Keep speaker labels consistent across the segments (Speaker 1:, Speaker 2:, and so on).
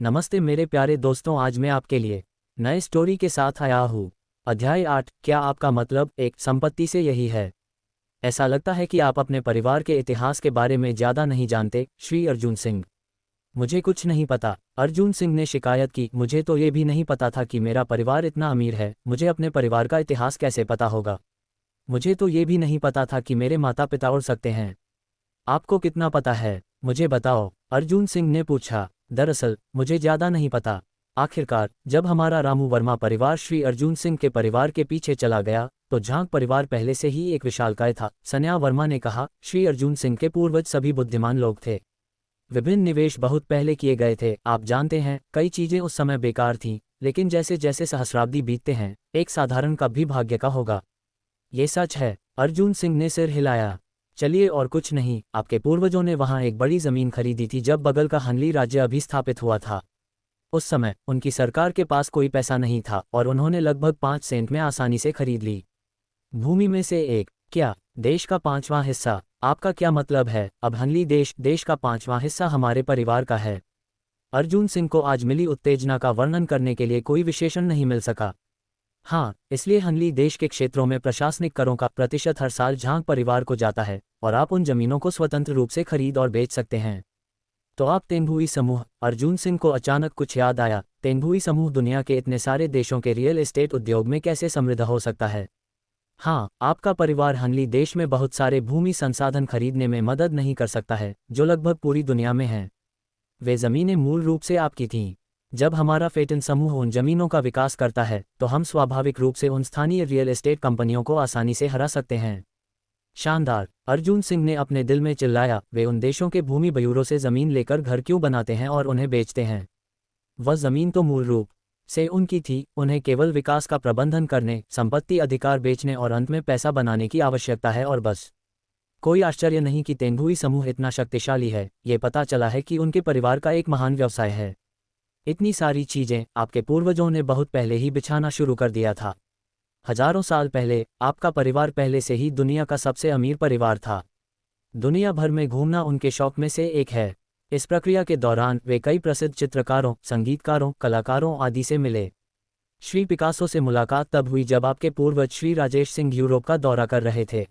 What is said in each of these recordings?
Speaker 1: नमस्ते मेरे प्यारे दोस्तों, आज मैं आपके लिए नए स्टोरी के साथ आया हूँ। अध्याय 8। क्या आपका मतलब एक संपत्ति से यही है? ऐसा लगता है कि आप अपने परिवार के इतिहास के बारे में ज़्यादा नहीं जानते। श्री अर्जुन सिंह। मुझे कुछ नहीं पता, अर्जुन सिंह ने शिकायत की। मुझे तो ये भी नहीं पता था कि मेरा परिवार इतना अमीर है। मुझे अपने परिवार का इतिहास कैसे पता होगा? मुझे तो ये भी नहीं पता था कि मेरे माता पिता उड़ सकते हैं। आपको कितना पता है, मुझे बताओ, अर्जुन सिंह ने पूछा। दरअसल मुझे ज़्यादा नहीं पता। आखिरकार जब हमारा रामू वर्मा परिवार श्री अर्जुन सिंह के परिवार के पीछे चला गया तो झांग परिवार पहले से ही एक विशालकाय था, सन्या वर्मा ने कहा। श्री अर्जुन सिंह के पूर्वज सभी बुद्धिमान लोग थे। विभिन्न निवेश बहुत पहले किए गए थे। आप जानते हैं, कई चीज़ें उस समय बेकार थीं, लेकिन जैसे जैसे सहस्राब्दी बीतते हैं, एक साधारण का भी भाग्य का होगा। ये सच है, अर्जुन सिंह ने सिर हिलाया। चलिए, और कुछ नहीं, आपके पूर्वजों ने वहां एक बड़ी जमीन खरीदी थी जब बगल का हनली राज्य अभी स्थापित हुआ था। उस समय उनकी सरकार के पास कोई पैसा नहीं था और उन्होंने लगभग 5 सेंट में आसानी से खरीद ली। भूमि में से एक क्या, देश का 5वां हिस्सा? आपका क्या मतलब है? अब हनली देश का 5वां हिस्सा हमारे परिवार का है। अर्जुन सिंह को आज मिली उत्तेजना का वर्णन करने के लिए कोई विशेषण नहीं मिल सका। हाँ, इसलिए हनली देश के क्षेत्रों में प्रशासनिक करों का प्रतिशत हर साल झांग परिवार को जाता है और आप उन जमीनों को स्वतंत्र रूप से खरीद और बेच सकते हैं। तो आप तेंदुई समूह? अर्जुन सिंह को अचानक कुछ याद आया। तेंदुई समूह दुनिया के इतने सारे देशों के रियल एस्टेट उद्योग में कैसे समृद्ध हो सकता है? हाँ, आपका परिवार हनली देश में बहुत सारे भूमि संसाधन खरीदने में मदद नहीं कर सकता है, जो लगभग पूरी दुनिया में हैं। वे ज़मीनें मूल रूप से आपकी थीं। जब हमारा फेटन समूह उन जमीनों का विकास करता है तो हम स्वाभाविक रूप से उन स्थानीय रियल एस्टेट कंपनियों को आसानी से हरा सकते हैं। शानदार, अर्जुन सिंह ने अपने दिल में चिल्लाया। वे उन देशों के भूमि ब्यूरो से ज़मीन लेकर घर क्यों बनाते हैं और उन्हें बेचते हैं? वह ज़मीन तो मूल रूप से उनकी थी। उन्हें केवल विकास का प्रबंधन करने, संपत्ति अधिकार बेचने और अंत में पैसा बनाने की आवश्यकता है, और बस। कोई आश्चर्य नहीं कि तेंदुई समूह इतना शक्तिशाली है। ये पता चला है कि उनके परिवार का एक महान व्यवसाय है। इतनी सारी चीजें आपके पूर्वजों ने बहुत पहले ही बिछाना शुरू कर दिया था। हजारों साल पहले आपका परिवार पहले से ही दुनिया का सबसे अमीर परिवार था। दुनिया भर में घूमना उनके शौक में से एक है। इस प्रक्रिया के दौरान वे कई प्रसिद्ध चित्रकारों, संगीतकारों, कलाकारों आदि से मिले। श्री पिकासो से मुलाकात तब हुई जब आपके पूर्वज श्री राजेश सिंह यूरोप का दौरा कर रहे थे।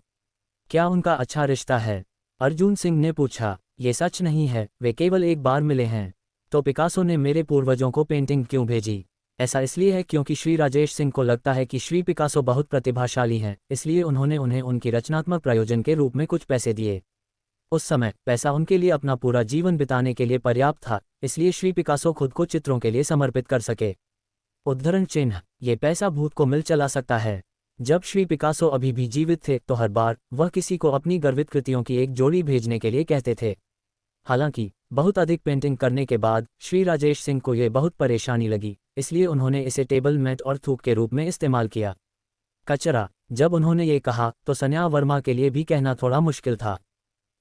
Speaker 1: क्या उनका अच्छा रिश्ता है? अर्जुन सिंह ने पूछा। ये सच नहीं है, वे केवल एक बार मिले हैं। तो पिकासो ने मेरे पूर्वजों को पेंटिंग क्यों भेजी? ऐसा इसलिए है क्योंकि श्री राजेश सिंह को लगता है कि श्री पिकासो बहुत प्रतिभाशाली हैं, इसलिए उन्होंने उन्हें उनकी रचनात्मक प्रयोजन के रूप में कुछ पैसे दिए। उस समय पैसा उनके लिए अपना पूरा जीवन बिताने के लिए पर्याप्त था, इसलिए श्री पिकासो खुद को चित्रों के लिए समर्पित कर सके। उद्धरण चिन्ह, ये पैसा भूत को मिल चला सकता है। जब श्री पिकासो अभी भी जीवित थे तो हर बार वह किसी को अपनी गर्वित कृतियों की एक जोड़ी भेजने के लिए कहते थे। हालांकि बहुत अधिक पेंटिंग करने के बाद श्री राजेश सिंह को यह बहुत परेशानी लगी, इसलिए उन्होंने इसे टेबल मैट और थूक के रूप में इस्तेमाल किया। कचरा, जब उन्होंने ये कहा तो सन्या वर्मा के लिए भी कहना थोड़ा मुश्किल था।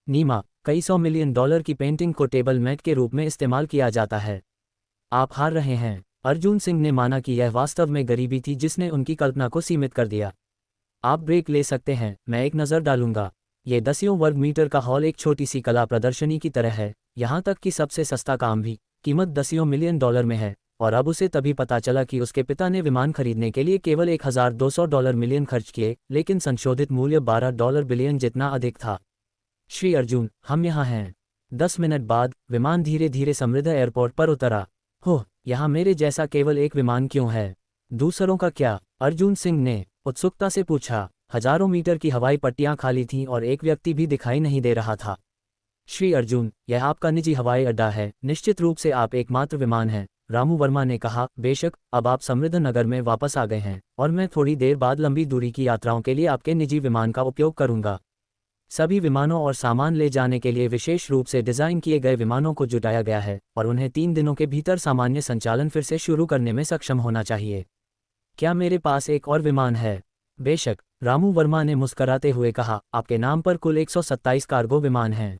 Speaker 1: नीमा, कई $100 मिलियन की पेंटिंग को टेबल मैट के रूप में इस्तेमाल किया जाता है। आप हार रहे हैं। अर्जुन सिंह ने माना कि यह वास्तव में गरीबी थी जिसने उनकी कल्पना को सीमित कर दिया। आप ब्रेक ले सकते हैं, मैं एक नज़र डालूंगा। ये 10 वर्ग मीटर का हॉल एक छोटी सी कला प्रदर्शनी की तरह है, यहाँ तक कि सबसे सस्ता काम भी कीमत $10 मिलियन में है। और अब उसे तभी पता चला कि उसके पिता ने विमान खरीदने के लिए केवल $1,200 मिलियन खर्च किए, लेकिन संशोधित मूल्य $12 बिलियन जितना अधिक था। श्री अर्जुन, हम यहाँ हैं। 10 मिनट बाद विमान धीरे धीरे समृद्ध एयरपोर्ट पर उतरा। हो, यहाँ मेरे जैसा केवल एक विमान क्यों है? दूसरों का क्या? अर्जुन सिंह ने उत्सुकता से पूछा। हजारों मीटर की हवाई पट्टियां खाली थीं और एक व्यक्ति भी दिखाई नहीं दे रहा था। श्री अर्जुन, यह आपका निजी हवाई अड्डा है, निश्चित रूप से आप एकमात्र विमान हैं, रामू वर्मा ने कहा। बेशक, अब आप समृद्ध नगर में वापस आ गए हैं और मैं थोड़ी देर बाद लंबी दूरी की यात्राओं के लिए आपके निजी विमान का उपयोग करूंगा। सभी विमानों और सामान ले जाने के लिए विशेष रूप से डिज़ाइन किए गए विमानों को जुटाया गया है और उन्हें 3 दिनों के भीतर सामान्य संचालन फिर से शुरू करने में सक्षम होना चाहिए। क्या मेरे पास एक और विमान है? बेशक, रामू वर्मा ने मुस्कराते हुए कहा। आपके नाम पर कुल 127 कार्गो विमान हैं।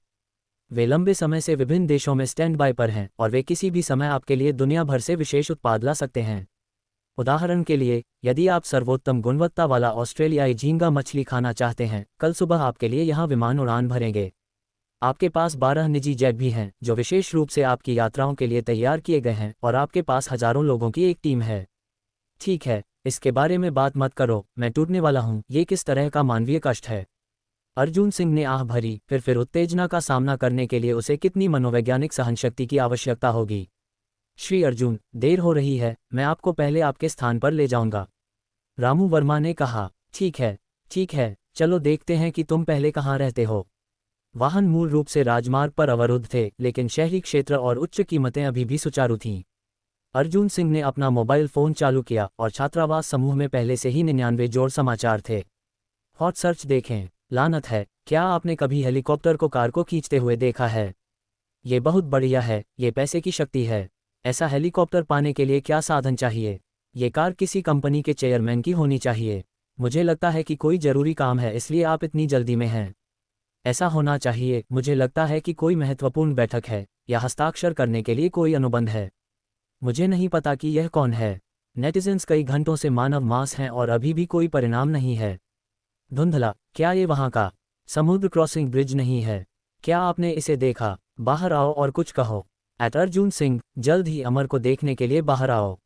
Speaker 1: वे लंबे समय से विभिन्न देशों में स्टैंड बाय पर हैं और वे किसी भी समय आपके लिए दुनिया भर से विशेष उत्पाद ला सकते हैं। उदाहरण के लिए, यदि आप सर्वोत्तम गुणवत्ता वाला ऑस्ट्रेलियाई झींगा मछली खाना चाहते हैं, कल सुबह आपके लिए यहाँ विमान उड़ान भरेंगे। आपके पास 12 निजी जेट भी हैं जो विशेष रूप से आपकी यात्राओं के लिए तैयार किए गए हैं और आपके पास हजारों लोगों की एक टीम है। ठीक है, इसके बारे में बात मत करो, मैं टूटने वाला हूँ। ये किस तरह का मानवीय कष्ट है? अर्जुन सिंह ने आह भरी, फिर उत्तेजना का सामना करने के लिए उसे कितनी मनोवैज्ञानिक सहनशक्ति की आवश्यकता होगी। श्री अर्जुन, देर हो रही है, मैं आपको पहले आपके स्थान पर ले जाऊंगा। रामू वर्मा ने कहा। ठीक है, चलो देखते हैं कि तुम पहले कहाँ रहते हो। वाहन मूल रूप से राजमार्ग पर अवरुद्ध थे, लेकिन शहरी क्षेत्र और उच्च कीमतें अभी भी सुचारू थीं। अर्जुन सिंह ने अपना मोबाइल फ़ोन चालू किया और छात्रावास समूह में पहले से ही 99 जोड़ समाचार थे। हॉट सर्च देखें। लानत है, क्या आपने कभी हेलीकॉप्टर को कार को खींचते हुए देखा है? ये बहुत बढ़िया है, ये पैसे की शक्ति है। ऐसा हेलीकॉप्टर पाने के लिए क्या साधन चाहिए? ये कार किसी कंपनी के चेयरमैन की होनी चाहिए। मुझे लगता है कि कोई ज़रूरी काम है, इसलिए आप इतनी जल्दी में हैं। ऐसा होना चाहिए, मुझे लगता है कि कोई महत्वपूर्ण बैठक है या हस्ताक्षर करने के लिए कोई अनुबंध है। मुझे नहीं पता कि यह कौन है। नेटिजन्स कई घंटों से मानव मास हैं और अभी भी कोई परिणाम नहीं है। धुंधला, क्या ये वहाँ का समुद्र क्रॉसिंग ब्रिज नहीं है? क्या आपने इसे देखा? बाहर आओ और कुछ कहो। अर्जुन सिंह, जल्द ही अमर को देखने के लिए बाहर आओ।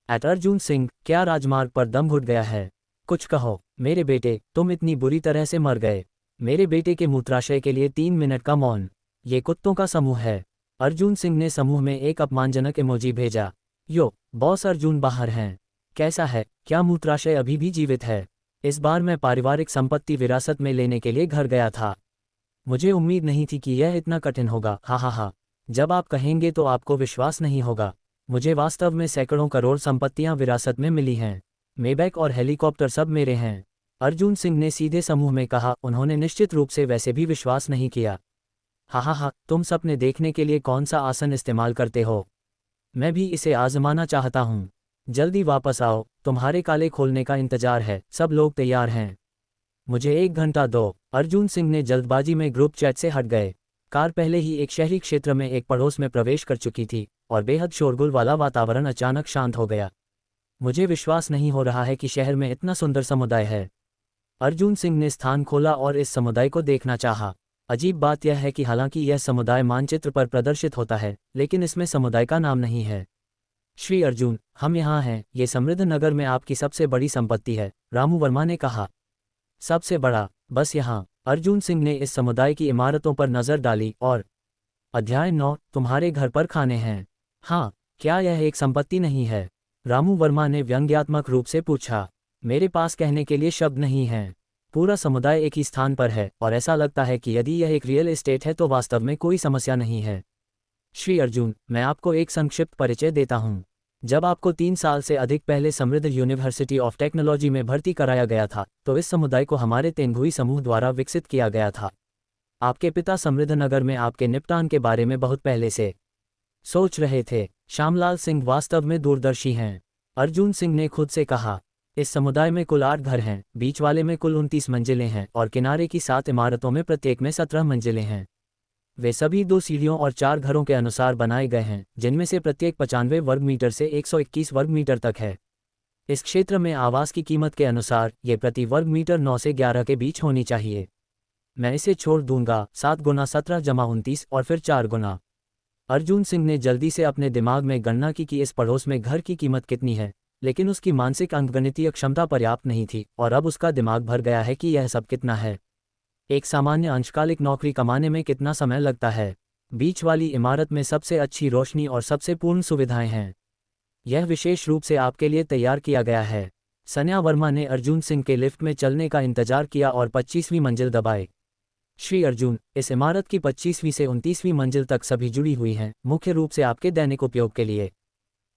Speaker 1: अर्जुन सिंह, क्या राजमार्ग पर दम घुट गया है? कुछ कहो। मेरे बेटे, तुम इतनी बुरी तरह से मर गए। मेरे बेटे के मूत्राशय के लिए 3 मिनट का मौन। ये कुत्तों का समूह है। अर्जुन सिंह ने समूह में एक अपमानजनक इमोजी भेजा। यो बॉस, अर्जुन बाहर हैं। कैसा है? क्या मूत्राशय अभी भी जीवित है? इस बार मैं पारिवारिक संपत्ति विरासत में लेने के लिए घर गया था। मुझे उम्मीद नहीं थी कि यह इतना कठिन होगा। हा। जब आप कहेंगे तो आपको विश्वास नहीं होगा। मुझे वास्तव में सैकड़ों करोड़ संपत्तियां विरासत में मिली हैं। मेबैक और हेलीकॉप्टर सब मेरे हैं। अर्जुन सिंह ने सीधे समूह में कहा। उन्होंने निश्चित रूप से वैसे भी विश्वास नहीं किया। हा, तुम सपने देखने के लिए कौन सा आसन इस्तेमाल करते हो? मैं भी इसे आजमाना चाहता हूँ। जल्दी वापस आओ, तुम्हारे काले खोलने का इंतजार है। सब लोग तैयार हैं। मुझे 1 घंटा दो। अर्जुन सिंह ने जल्दबाजी में ग्रुप चैट से हट गए। कार पहले ही एक शहरी क्षेत्र में एक पड़ोस में प्रवेश कर चुकी थी और बेहद शोरगुल वाला वातावरण अचानक शांत हो गया। मुझे विश्वास नहीं हो रहा है कि शहर में इतना सुंदर समुदाय है। अर्जुन सिंह ने स्थान खोला और इस समुदाय को देखना चाहा। अजीब बात यह है कि हालांकि यह समुदाय मानचित्र पर प्रदर्शित होता है, लेकिन इसमें समुदाय का नाम नहीं है। श्री अर्जुन, हम यहाँ हैं। ये समृद्ध नगर में आपकी सबसे बड़ी संपत्ति है, रामू वर्मा ने कहा। सबसे बड़ा? बस यहाँ। अर्जुन सिंह ने इस समुदाय की इमारतों पर नजर डाली और अध्याय 9, तुम्हारे घर पर खाने हैं। हाँ, क्या यह एक संपत्ति नहीं है? रामू वर्मा ने व्यंग्यात्मक रूप से पूछा। मेरे पास कहने के लिए शब्द नहीं हैं। पूरा समुदाय एक ही स्थान पर है और ऐसा लगता है कि यदि यह एक रियल एस्टेट है तो वास्तव में कोई समस्या नहीं है। श्री अर्जुन, मैं आपको एक संक्षिप्त परिचय देता हूँ। जब आपको 3 साल से अधिक पहले समृद्ध यूनिवर्सिटी ऑफ टेक्नोलॉजी में भर्ती कराया गया था, तो इस समुदाय को हमारे तेंदुई समूह द्वारा विकसित किया गया था। आपके पिता समृद्ध नगर में आपके निपटान के बारे में बहुत पहले से सोच रहे थे। श्यामलाल सिंह वास्तव में दूरदर्शी हैं, अर्जुन सिंह ने खुद से कहा। इस समुदाय में कुल 8 घर हैं, बीच वाले में कुल 29 मंजिलें हैं और किनारे की 7 इमारतों में प्रत्येक में 17 मंजिलें हैं। वे सभी 2 सीढ़ियों और 4 घरों के अनुसार बनाए गए हैं, जिनमें से प्रत्येक 95 वर्ग मीटर से 121 वर्ग मीटर तक है। इस क्षेत्र में आवास की कीमत के अनुसार ये प्रति वर्ग मीटर 9 से 11 के बीच होनी चाहिए। मैं इसे छोड़ दूंगा, 7 गुना 17 जमा 29 और फिर 4 गुना। अर्जुन सिंह ने जल्दी से अपने दिमाग में गणना की कि इस पड़ोस में घर की कीमत कितनी है, लेकिन उसकी मानसिक अंकगणितीय क्षमता पर्याप्त नहीं थी और अब उसका दिमाग भर गया है कि यह सब कितना है। एक सामान्य अंशकालिक नौकरी कमाने में कितना समय लगता है? बीच वाली इमारत में सबसे अच्छी रोशनी और सबसे पूर्ण सुविधाएं हैं। यह विशेष रूप से आपके लिए तैयार किया गया है। सन्या वर्मा ने अर्जुन सिंह के लिफ्ट में चलने का इंतजार किया और 25वीं मंजिल दबाए। श्री अर्जुन, इस इमारत की 25वीं से 29वीं मंजिल तक सभी जुड़ी हुई हैं, मुख्य रूप से आपके दैनिक उपयोग के लिए।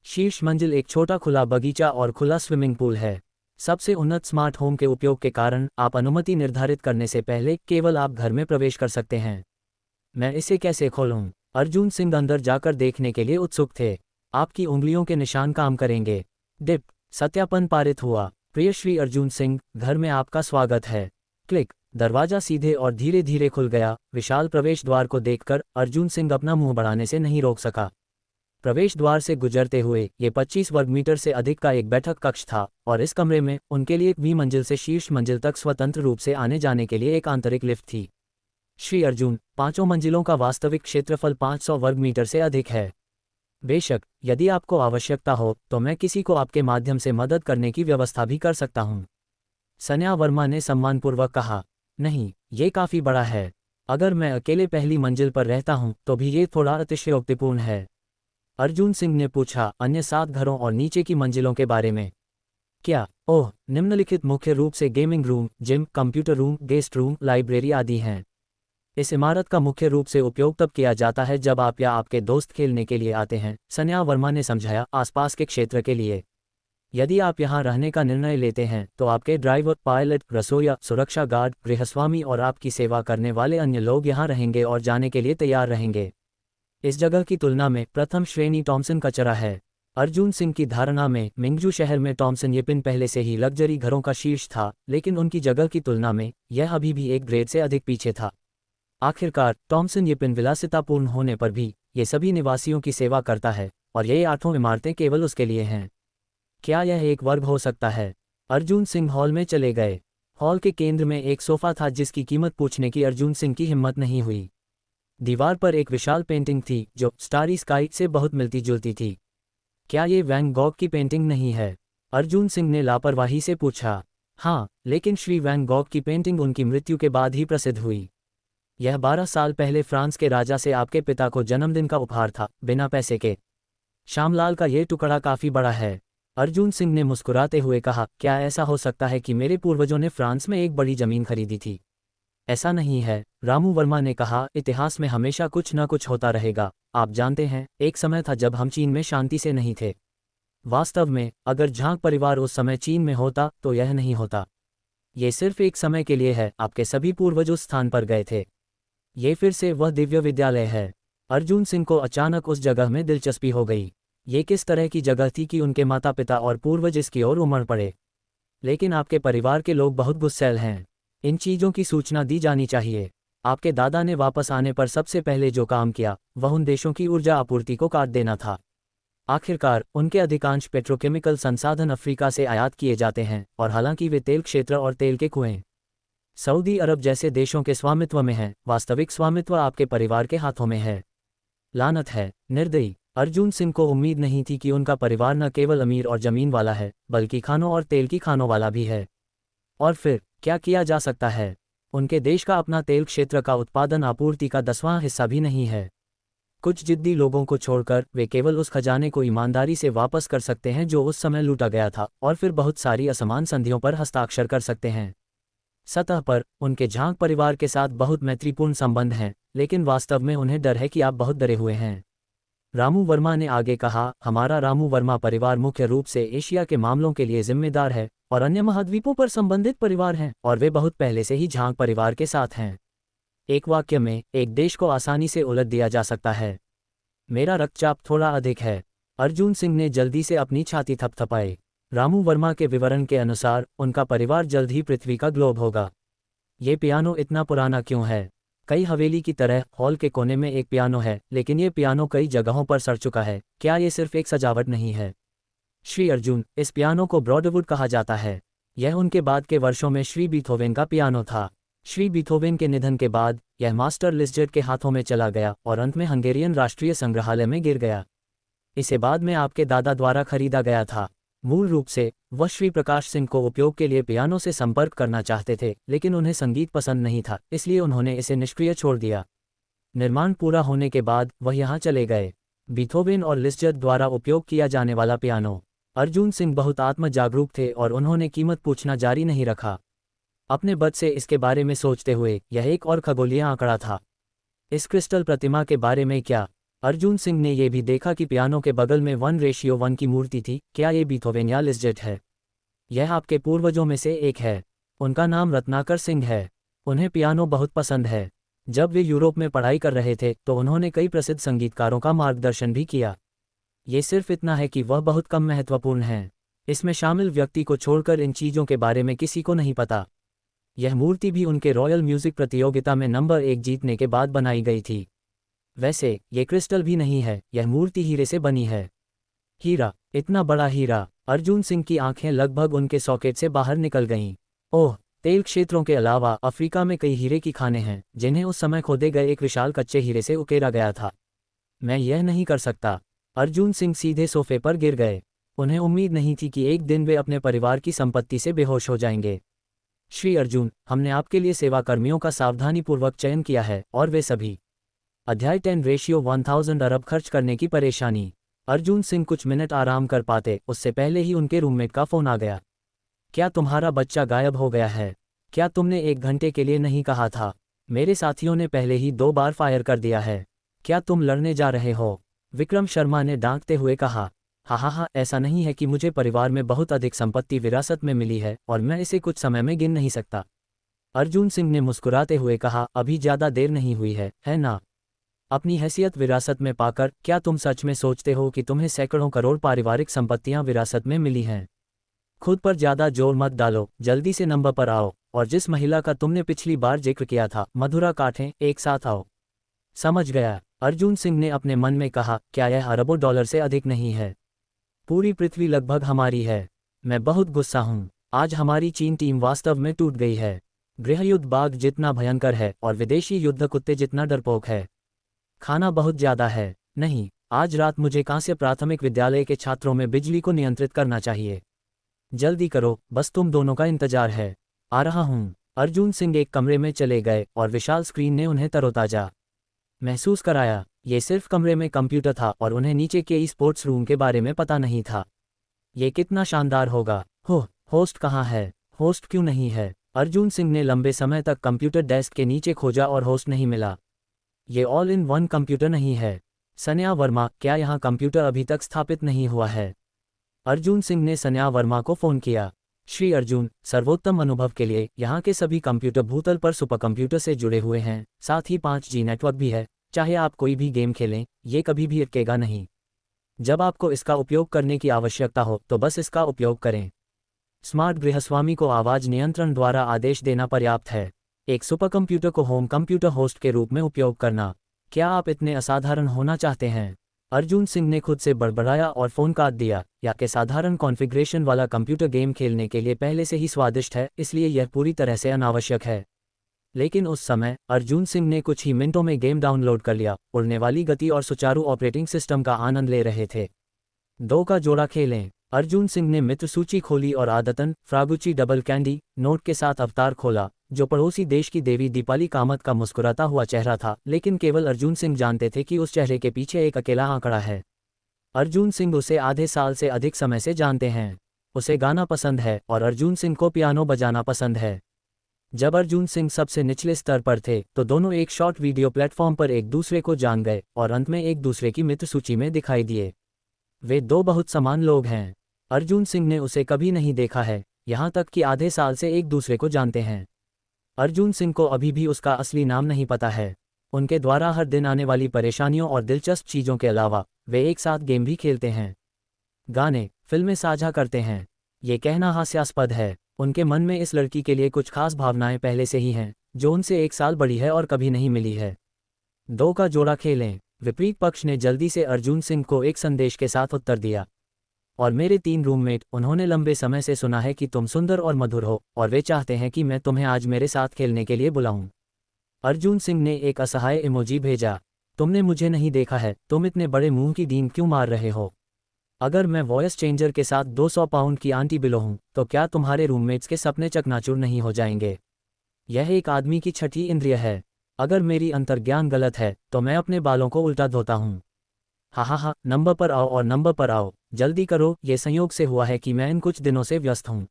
Speaker 1: शीर्ष मंजिल एक छोटा खुला बगीचा और खुला स्विमिंग पूल है। सबसे उन्नत स्मार्ट होम के उपयोग के कारण आप अनुमति निर्धारित करने से पहले केवल आप घर में प्रवेश कर सकते हैं। मैं इसे कैसे खोलूं? अर्जुन सिंह अंदर जाकर देखने के लिए उत्सुक थे। आपकी उंगलियों के निशान काम करेंगे। डिप। सत्यापन पारित हुआ। प्रिय श्री अर्जुन सिंह, घर में आपका स्वागत है। क्लिक। दरवाजा सीधे और धीरे धीरे खुल गया। विशाल प्रवेश द्वार को देखकर अर्जुन सिंह अपना मुंह बढ़ाने से नहीं रोक सका। प्रवेश द्वार से गुजरते हुए ये 25 वर्ग मीटर से अधिक का एक बैठक कक्ष था और इस कमरे में उनके लिए 1वीं मंजिल से शीर्ष मंजिल तक स्वतंत्र रूप से आने जाने के लिए एक आंतरिक लिफ्ट थी। श्री अर्जुन, 5 मंजिलों का वास्तविक क्षेत्रफल 500 वर्ग मीटर से अधिक है। बेशक, यदि आपको आवश्यकता हो तो मैं किसी को आपके माध्यम से मदद करने की व्यवस्था भी कर सकता हूँ। सन्या वर्मा ने सम्मानपूर्वक कहा। नहीं, ये काफी बड़ा है। अगर मैं अकेले पहली मंजिल पर रहता हूँ तो भी ये थोड़ा अतिशयोक्तिपूर्ण है। अर्जुन सिंह ने पूछा, अन्य 7 घरों और नीचे की मंजिलों के बारे में क्या? ओह, निम्नलिखित मुख्य रूप से gaming room, gym, computer room, guest room, library आदि हैं। इस इमारत का मुख्य रूप से उपयोग तब किया जाता है जब आप या आपके दोस्त खेलने के लिए आते हैं, सन्या वर्मा ने समझाया। आसपास के क्षेत्र के लिए यदि आप यहां रहने का निर्णय लेते हैं तो आपके ड्राइवर, पायलट, रसोइया, सुरक्षा गार्ड, गृहस्वामी और आपकी सेवा करने वाले अन्य लोग यहां रहेंगे और जाने के लिए तैयार रहेंगे। इस जगह की तुलना में प्रथम श्रेणी टॉमसन कचरा है। अर्जुन सिंह की धारणा में मिंगजू शहर में टॉमसन यिपिन पहले से ही लग्जरी घरों का शीर्ष था, लेकिन उनकी जगह की तुलना में यह अभी भी एक ग्रेड से अधिक पीछे था। आखिरकार टॉमसन यिपिन विलासितापूर्ण होने पर भी ये सभी निवासियों की सेवा करता है और ये 8 इमारतें केवल उसके लिए हैं। क्या यह एक वर्ग हो सकता है? अर्जुन सिंह हॉल में चले गए। हॉल के केंद्र में एक सोफा था जिसकी कीमत पूछने की अर्जुन सिंह की हिम्मत नहीं हुई। दीवार पर एक विशाल पेंटिंग थी जो स्टारी स्काई से बहुत मिलती जुलती थी। क्या ये वैन गॉग की पेंटिंग नहीं है? अर्जुन सिंह ने लापरवाही से पूछा। हाँ, लेकिन श्री वैन गॉग की पेंटिंग उनकी मृत्यु के बाद ही प्रसिद्ध हुई। यह 12 साल पहले फ्रांस के राजा से आपके पिता को जन्मदिन का उपहार था, बिना पैसे के। श्यामलाल का ये टुकड़ा काफी बड़ा है। अर्जुन सिंह ने मुस्कुराते हुए कहा, क्या ऐसा हो सकता है कि मेरे पूर्वजों ने फ्रांस में एक बड़ी जमीन खरीदी थी? ऐसा नहीं है, रामू वर्मा ने कहा। इतिहास में हमेशा कुछ न कुछ होता रहेगा। आप जानते हैं, एक समय था जब हम चीन में शांति से नहीं थे। वास्तव में, अगर झांग परिवार उस समय चीन में होता तो यह नहीं होता। ये सिर्फ एक समय के लिए है। आपके सभी पूर्वज उस स्थान पर गए थे। ये फिर से वह दिव्य विद्यालय है। अर्जुन सिंह को अचानक उस जगह में दिलचस्पी हो गई। ये किस तरह की जगह थी कि उनके माता पिता और पूर्वज इसकी ओर उमड़ पड़े? लेकिन आपके परिवार के लोग बहुत गुस्सैल हैं। इन चीज़ों की सूचना दी जानी चाहिए। आपके दादा ने वापस आने पर सबसे पहले जो काम किया वह उन देशों की ऊर्जा आपूर्ति को काट देना था। आखिरकार उनके अधिकांश पेट्रोकेमिकल संसाधन अफ्रीका से आयात किए जाते हैं, और हालांकि वे तेल क्षेत्र और तेल के कुएं सऊदी अरब जैसे देशों के स्वामित्व में हैं, वास्तविक स्वामित्व आपके परिवार के हाथों में है। लानत है, निर्दयी। अर्जुन सिंह को उम्मीद नहीं थी कि उनका परिवार न केवल अमीर और जमीन वाला है, बल्कि खानों और तेल की खानों वाला भी है। और फिर क्या किया जा सकता है? उनके देश का अपना तेल क्षेत्र का उत्पादन आपूर्ति का 10वां हिस्सा भी नहीं है। कुछ जिद्दी लोगों को छोड़कर वे केवल उस खजाने को ईमानदारी से वापस कर सकते हैं जो उस समय लूटा गया था, और फिर बहुत सारी असमान संधियों पर हस्ताक्षर कर सकते हैं। सतह पर उनके झांग परिवार के साथ बहुत मैत्रीपूर्ण संबंध हैं, लेकिन वास्तव में उन्हें डर है कि आप बहुत डरे हुए हैं। रामू वर्मा ने आगे कहा, हमारा रामू वर्मा परिवार मुख्य रूप से एशिया के मामलों के लिए जिम्मेदार है और अन्य महाद्वीपों पर संबंधित परिवार हैं, और वे बहुत पहले से ही झांग परिवार के साथ हैं। एक वाक्य में एक देश को आसानी से उलट दिया जा सकता है। मेरा रक्तचाप थोड़ा अधिक है। अर्जुन सिंह ने जल्दी से अपनी छाती थपथपाई। रामू वर्मा के विवरण के अनुसार उनका परिवार जल्द ही पृथ्वी का ग्लोब होगा। ये पियानो इतना पुराना क्यों है? कई हवेली की तरह हॉल के कोने में एक पियानो है, लेकिन ये पियानो कई जगहों पर सड़ चुका है। क्या ये सिर्फ एक सजावट नहीं है? श्री अर्जुन, इस पियानो को ब्रॉडवुड कहा जाता है। यह उनके बाद के वर्षों में श्री बीथोवेन का पियानो था। श्री बीथोवेन के निधन के बाद यह मास्टर लिस्जेट के हाथों में चला गया और अंत में हंगेरियन राष्ट्रीय संग्रहालय में गिर गया। इसे बाद में आपके दादा द्वारा खरीदा गया था। मूल रूप से वह श्री प्रकाश सिंह को उपयोग के लिए पियानो से संपर्क करना चाहते थे, लेकिन उन्हें संगीत पसंद नहीं था, इसलिए उन्होंने इसे निष्क्रिय छोड़ दिया। निर्माण पूरा होने के बाद वह यहाँ चले गए। बीथोवेन और लिस्जट द्वारा उपयोग किया जाने वाला पियानो। अर्जुन सिंह बहुत आत्म जागरूक थे और उन्होंने कीमत पूछना जारी नहीं रखा। अपने बद से इसके बारे में सोचते हुए, यह एक और खगोलीय आंकड़ा था। इस क्रिस्टल प्रतिमा के बारे में क्या? अर्जुन सिंह ने यह भी देखा कि पियानो के बगल में 1:1 की मूर्ति थी। क्या ये बीथोवेन या लिस्जेट है? यह आपके पूर्वजों में से एक है। उनका नाम रत्नाकर सिंह है। उन्हें पियानो बहुत पसंद है। जब वे यूरोप में पढ़ाई कर रहे थे तो उन्होंने कई प्रसिद्ध संगीतकारों का मार्गदर्शन भी किया। ये सिर्फ इतना है कि वह बहुत कम महत्वपूर्ण हैं। इसमें शामिल व्यक्ति को छोड़कर इन चीज़ों के बारे में किसी को नहीं पता। यह मूर्ति भी उनके रॉयल म्यूजिक प्रतियोगिता में नंबर 1 जीतने के बाद बनाई गई थी। वैसे ये क्रिस्टल भी नहीं है, यह मूर्ति हीरे से बनी है। हीरा? इतना बड़ा हीरा? अर्जुन सिंह की आंखें लगभग उनके सॉकेट से बाहर निकल गईं। ओह, तेल क्षेत्रों के अलावा अफ्रीका में कई हीरे की खानें हैं जिन्हें उस समय खोदे गए एक विशाल कच्चे हीरे से उकेरा गया था। मैं यह नहीं कर सकता। अर्जुन सिंह सीधे सोफे पर गिर गए। उन्हें उम्मीद नहीं थी कि एक दिन वे अपने परिवार की संपत्ति से बेहोश हो जाएंगे। श्री अर्जुन, हमने आपके लिए सेवा कर्मियों का सावधानीपूर्वक चयन किया है और वे सभी। अध्याय 10:1000 अरब खर्च करने की परेशानी। अर्जुन सिंह कुछ मिनट आराम कर पाते उससे पहले ही उनके रूममेट का फोन आ गया। क्या तुम्हारा बच्चा गायब हो गया है? क्या तुमने 1 घंटे के लिए नहीं कहा था? मेरे साथियों ने पहले ही 2 बार फायर कर दिया है। क्या तुम लड़ने जा रहे हो? विक्रम शर्मा ने डांटते हुए कहा। हाँ, ऐसा नहीं है कि मुझे परिवार में बहुत अधिक संपत्ति विरासत में मिली है और मैं इसे कुछ समय में गिन नहीं सकता। अर्जुन सिंह ने मुस्कुराते हुए कहा, अभी ज़्यादा देर नहीं हुई है ना? अपनी हैसियत विरासत में पाकर क्या तुम सच में सोचते हो कि तुम्हें सैकड़ों करोड़ पारिवारिक संपत्तियां विरासत में मिली हैं? खुद पर ज़्यादा जोर मत डालो, जल्दी से नंबर पर आओ और जिस महिला का तुमने पिछली बार जिक्र किया था, मधुरा काठें, एक साथ आओ। समझ गया, अर्जुन सिंह ने अपने मन में कहा। क्या यह अरबों डॉलर से अधिक नहीं है? पूरी पृथ्वी लगभग हमारी है। मैं बहुत गुस्सा हूँ। आज हमारी चीन टीम वास्तव में टूट गई है। गृहयुद्ध बाघ जितना भयंकर है और विदेशी युद्ध कुत्ते जितना डरपोक है। खाना बहुत ज़्यादा है। नहीं, आज रात मुझे कांस्य प्राथमिक विद्यालय के छात्रों में बिजली को नियंत्रित करना चाहिए। जल्दी करो, बस तुम दोनों का इंतजार है। आ रहा हूँ। अर्जुन सिंह एक कमरे में चले गए और विशाल स्क्रीन ने उन्हें तरोताजा महसूस कराया। ये सिर्फ कमरे में कंप्यूटर था और उन्हें नीचे के ई स्पोर्ट्स रूम के बारे में पता नहीं था। ये कितना शानदार होगा। होस्ट कहाँ है? होस्ट क्यों नहीं है? अर्जुन सिंह ने लंबे समय तक कंप्यूटर डेस्क के नीचे खोजा और होस्ट नहीं मिला। ये ऑल इन वन कंप्यूटर नहीं है। सन्या वर्मा, क्या यहाँ कंप्यूटर अभी तक स्थापित नहीं हुआ है? अर्जुन सिंह ने सन्या वर्मा को फ़ोन किया। श्री अर्जुन, सर्वोत्तम अनुभव के लिए यहाँ के सभी कंप्यूटर भूतल पर सुपर कंप्यूटर से जुड़े हुए हैं, साथ ही 5G नेटवर्क भी है। चाहे आप कोई भी गेम खेलें, ये कभी भी अटकेगा नहीं। जब आपको इसका उपयोग करने की आवश्यकता हो तो बस इसका उपयोग करें। स्मार्ट गृहस्वामी को आवाज़ नियंत्रण द्वारा आदेश देना पर्याप्त है। एक सुपर कंप्यूटर को होम कंप्यूटर होस्ट के रूप में उपयोग करना। क्या आप इतने असाधारण होना चाहते हैं? अर्जुन सिंह ने खुद से बड़बड़ाया और फ़ोन काट दिया। या के साधारण कॉन्फ़िगरेशन वाला कंप्यूटर गेम खेलने के लिए पहले से ही स्वादिष्ट है, इसलिए यह पूरी तरह से अनावश्यक है। लेकिन उस समय अर्जुन सिंह ने कुछ ही मिनटों में गेम डाउनलोड कर लिया, उड़ने वाली गति और सुचारू ऑपरेटिंग सिस्टम का आनंद ले रहे थे। 2 का जोड़ा खेलें। अर्जुन सिंह ने मित्र सूची खोली और आदतन फ्रागुची डबल कैंडी नोट के साथ अवतार खोला, जो पड़ोसी देश की देवी दीपाली कामत का मुस्कुराता हुआ चेहरा था। लेकिन केवल अर्जुन सिंह जानते थे कि उस चेहरे के पीछे एक अकेला आंकड़ा है। अर्जुन सिंह उसे आधे साल से अधिक समय से जानते हैं। उसे गाना पसंद है और अर्जुन सिंह को पियानो बजाना पसंद है। जब अर्जुन सिंह सबसे निचले स्तर पर थे तो दोनों एक शॉर्ट वीडियो प्लेटफॉर्म पर एक दूसरे को जान गए और अंत में एक दूसरे की मित्र सूची में दिखाई दिए। वे 2 बहुत समान लोग हैं। अर्जुन सिंह ने उसे कभी नहीं देखा है, यहाँ तक कि आधे साल से एक दूसरे को जानते हैं। अर्जुन सिंह को अभी भी उसका असली नाम नहीं पता है। उनके द्वारा हर दिन आने वाली परेशानियों और दिलचस्प चीज़ों के अलावा वे एक साथ गेम भी खेलते हैं, गाने, फिल्में साझा करते हैं। ये कहना हास्यास्पद है। उनके मन में इस लड़की के लिए कुछ खास भावनाएं पहले से ही हैं, जो उनसे 1 साल बड़ी है और कभी नहीं मिली है। 2 का जोड़ा खेलें। विपरीत पक्ष ने जल्दी से अर्जुन सिंह को एक संदेश के साथ उत्तर दिया। और मेरे 3 रूममेट, उन्होंने लंबे समय से सुना है कि तुम सुंदर और मधुर हो और वे चाहते हैं कि मैं तुम्हें आज मेरे साथ खेलने के लिए बुलाऊं। अर्जुन सिंह ने एक असहाय इमोजी भेजा। तुमने मुझे नहीं देखा है, तुम इतने बड़े मुंह की डींग क्यों मार रहे हो? अगर मैं वॉइस चेंजर के साथ 200 पाउंड की आंटी बिलो हूं, तो क्या तुम्हारे रूममेट्स के सपने चकनाचूर नहीं हो जाएंगे? यह एक आदमी की छठी इंद्रिय है। अगर मेरी अंतर्ज्ञान गलत है तो मैं अपने बालों को उल्टा धोता हूँ। हाँ, नंबर पर आओ और नंबर पर आओ, जल्दी करो। ये संयोग से हुआ है कि मैं इन कुछ दिनों से व्यस्त हूँ।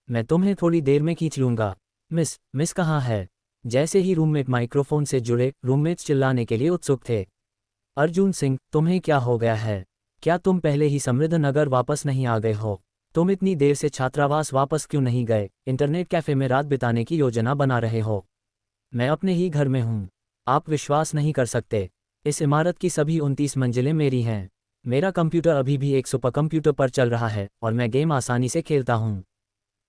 Speaker 1: मैं तुम्हें थोड़ी देर में खींच लूँगा। मिस कहाँ है? जैसे ही रूममेट माइक्रोफोन से जुड़े, रूममेट्स चिल्लाने के लिए उत्सुक थे। अर्जुन सिंह, तुम्हें क्या हो गया है? क्या तुम पहले ही समृद्ध नगर वापस नहीं आ गए हो? तुम इतनी देर से छात्रावास वापस क्यों नहीं गए? इंटरनेट कैफ़े में रात बिताने की योजना बना रहे हो? मैं अपने ही घर में हूँ। आप विश्वास नहीं कर सकते, इस इमारत की सभी 29 मंजिलें मेरी हैं। मेरा कंप्यूटर अभी भी एक सुपर कंप्यूटर पर चल रहा है और मैं गेम आसानी से खेलता हूँ।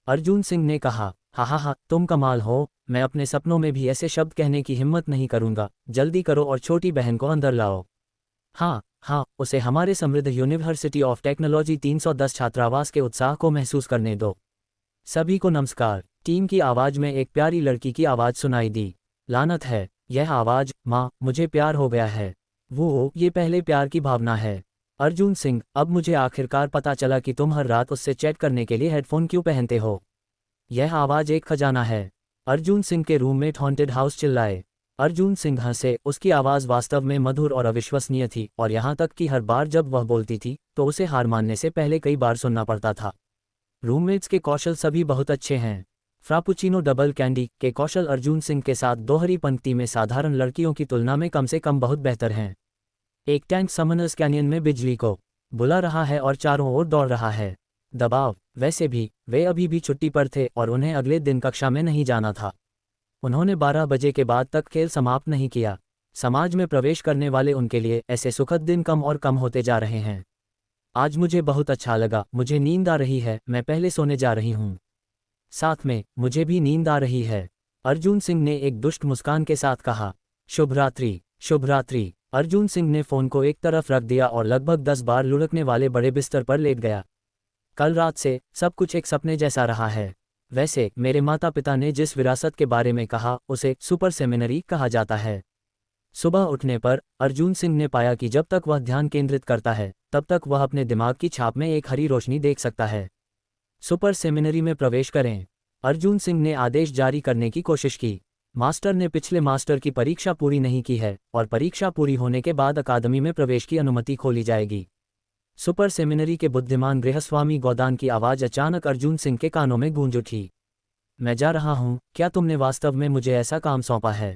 Speaker 1: अर्जुन सिंह ने कहा। हाँ, तुम कमाल हो। मैं अपने सपनों में भी ऐसे शब्द कहने की हिम्मत नहीं करूँगा। जल्दी करो और छोटी बहन को अंदर लाओ। हाँ, उसे हमारे समृद्ध यूनिवर्सिटी ऑफ टेक्नोलॉजी 310 छात्रावास के उत्साह को महसूस करने दो। सभी को नमस्कार। टीम की आवाज में एक प्यारी लड़की की आवाज सुनाई दी। लानत है, यह आवाज, माँ मुझे प्यार हो गया है। वो ये पहले प्यार की भावना है। अर्जुन सिंह, अब मुझे आखिरकार पता चला कि तुम हर रात उससे चैट करने के लिए हेडफोन क्यों पहनते हो। यह आवाज एक खजाना है। अर्जुन सिंह के रूममेट हॉन्टेड हाउस चिल्लाए। अर्जुन सिंह हंसे, उसकी आवाज वास्तव में मधुर और अविश्वसनीय थी, और यहाँ तक कि हर बार जब वह बोलती थी तो उसे हार मानने से पहले कई बार सुनना पड़ता था। रूममेट्स के कौशल सभी बहुत अच्छे हैं। फ्रापुचिनो डबल कैंडी के कौशल अर्जुन सिंह के साथ दोहरी पंक्ति में साधारण लड़कियों की तुलना में कम से कम बहुत बेहतर हैं। एक टैंक समनर्स कैनियन में बिजली को बुला रहा है और चारों ओर दौड़ रहा है। दबाव। वैसे भी वे अभी भी छुट्टी पर थे और उन्हें अगले दिन कक्षा में नहीं जाना था। उन्होंने 12 बजे के बाद तक खेल समाप्त नहीं किया। समाज में प्रवेश करने वाले उनके लिए ऐसे सुखद दिन कम और कम होते जा रहे हैं। आज मुझे बहुत अच्छा लगा, मुझे नींद आ रही है, मैं पहले सोने जा रही हूँ। साथ में मुझे भी नींद आ रही है, अर्जुन सिंह ने एक दुष्ट मुस्कान के साथ कहा। शुभ रात्रि। शुभ रात्रि। अर्जुन सिंह ने फ़ोन को एक तरफ रख दिया और लगभग 10 बार लुढ़कने वाले बड़े बिस्तर पर लेट गया। कल रात से सब कुछ एक सपने जैसा रहा है। वैसे मेरे माता पिता ने जिस विरासत के बारे में कहा उसे सुपर सेमिनरी कहा जाता है। सुबह उठने पर अर्जुन सिंह ने पाया कि जब तक वह ध्यान केंद्रित करता है तब तक वह अपने दिमाग की छाप में एक हरी रोशनी देख सकता है। सुपर सेमिनरी में प्रवेश करें। अर्जुन सिंह ने आदेश जारी करने की कोशिश की। मास्टर ने पिछले मास्टर की परीक्षा पूरी नहीं की है और परीक्षा पूरी होने के बाद अकादमी में प्रवेश की अनुमति खोली जाएगी। सुपर सेमिनरी के बुद्धिमान गृहस्वामी गोदान की आवाज़ अचानक अर्जुन सिंह के कानों में गूंज उठी। मैं जा रहा हूँ, क्या तुमने वास्तव में मुझे ऐसा काम सौंपा है?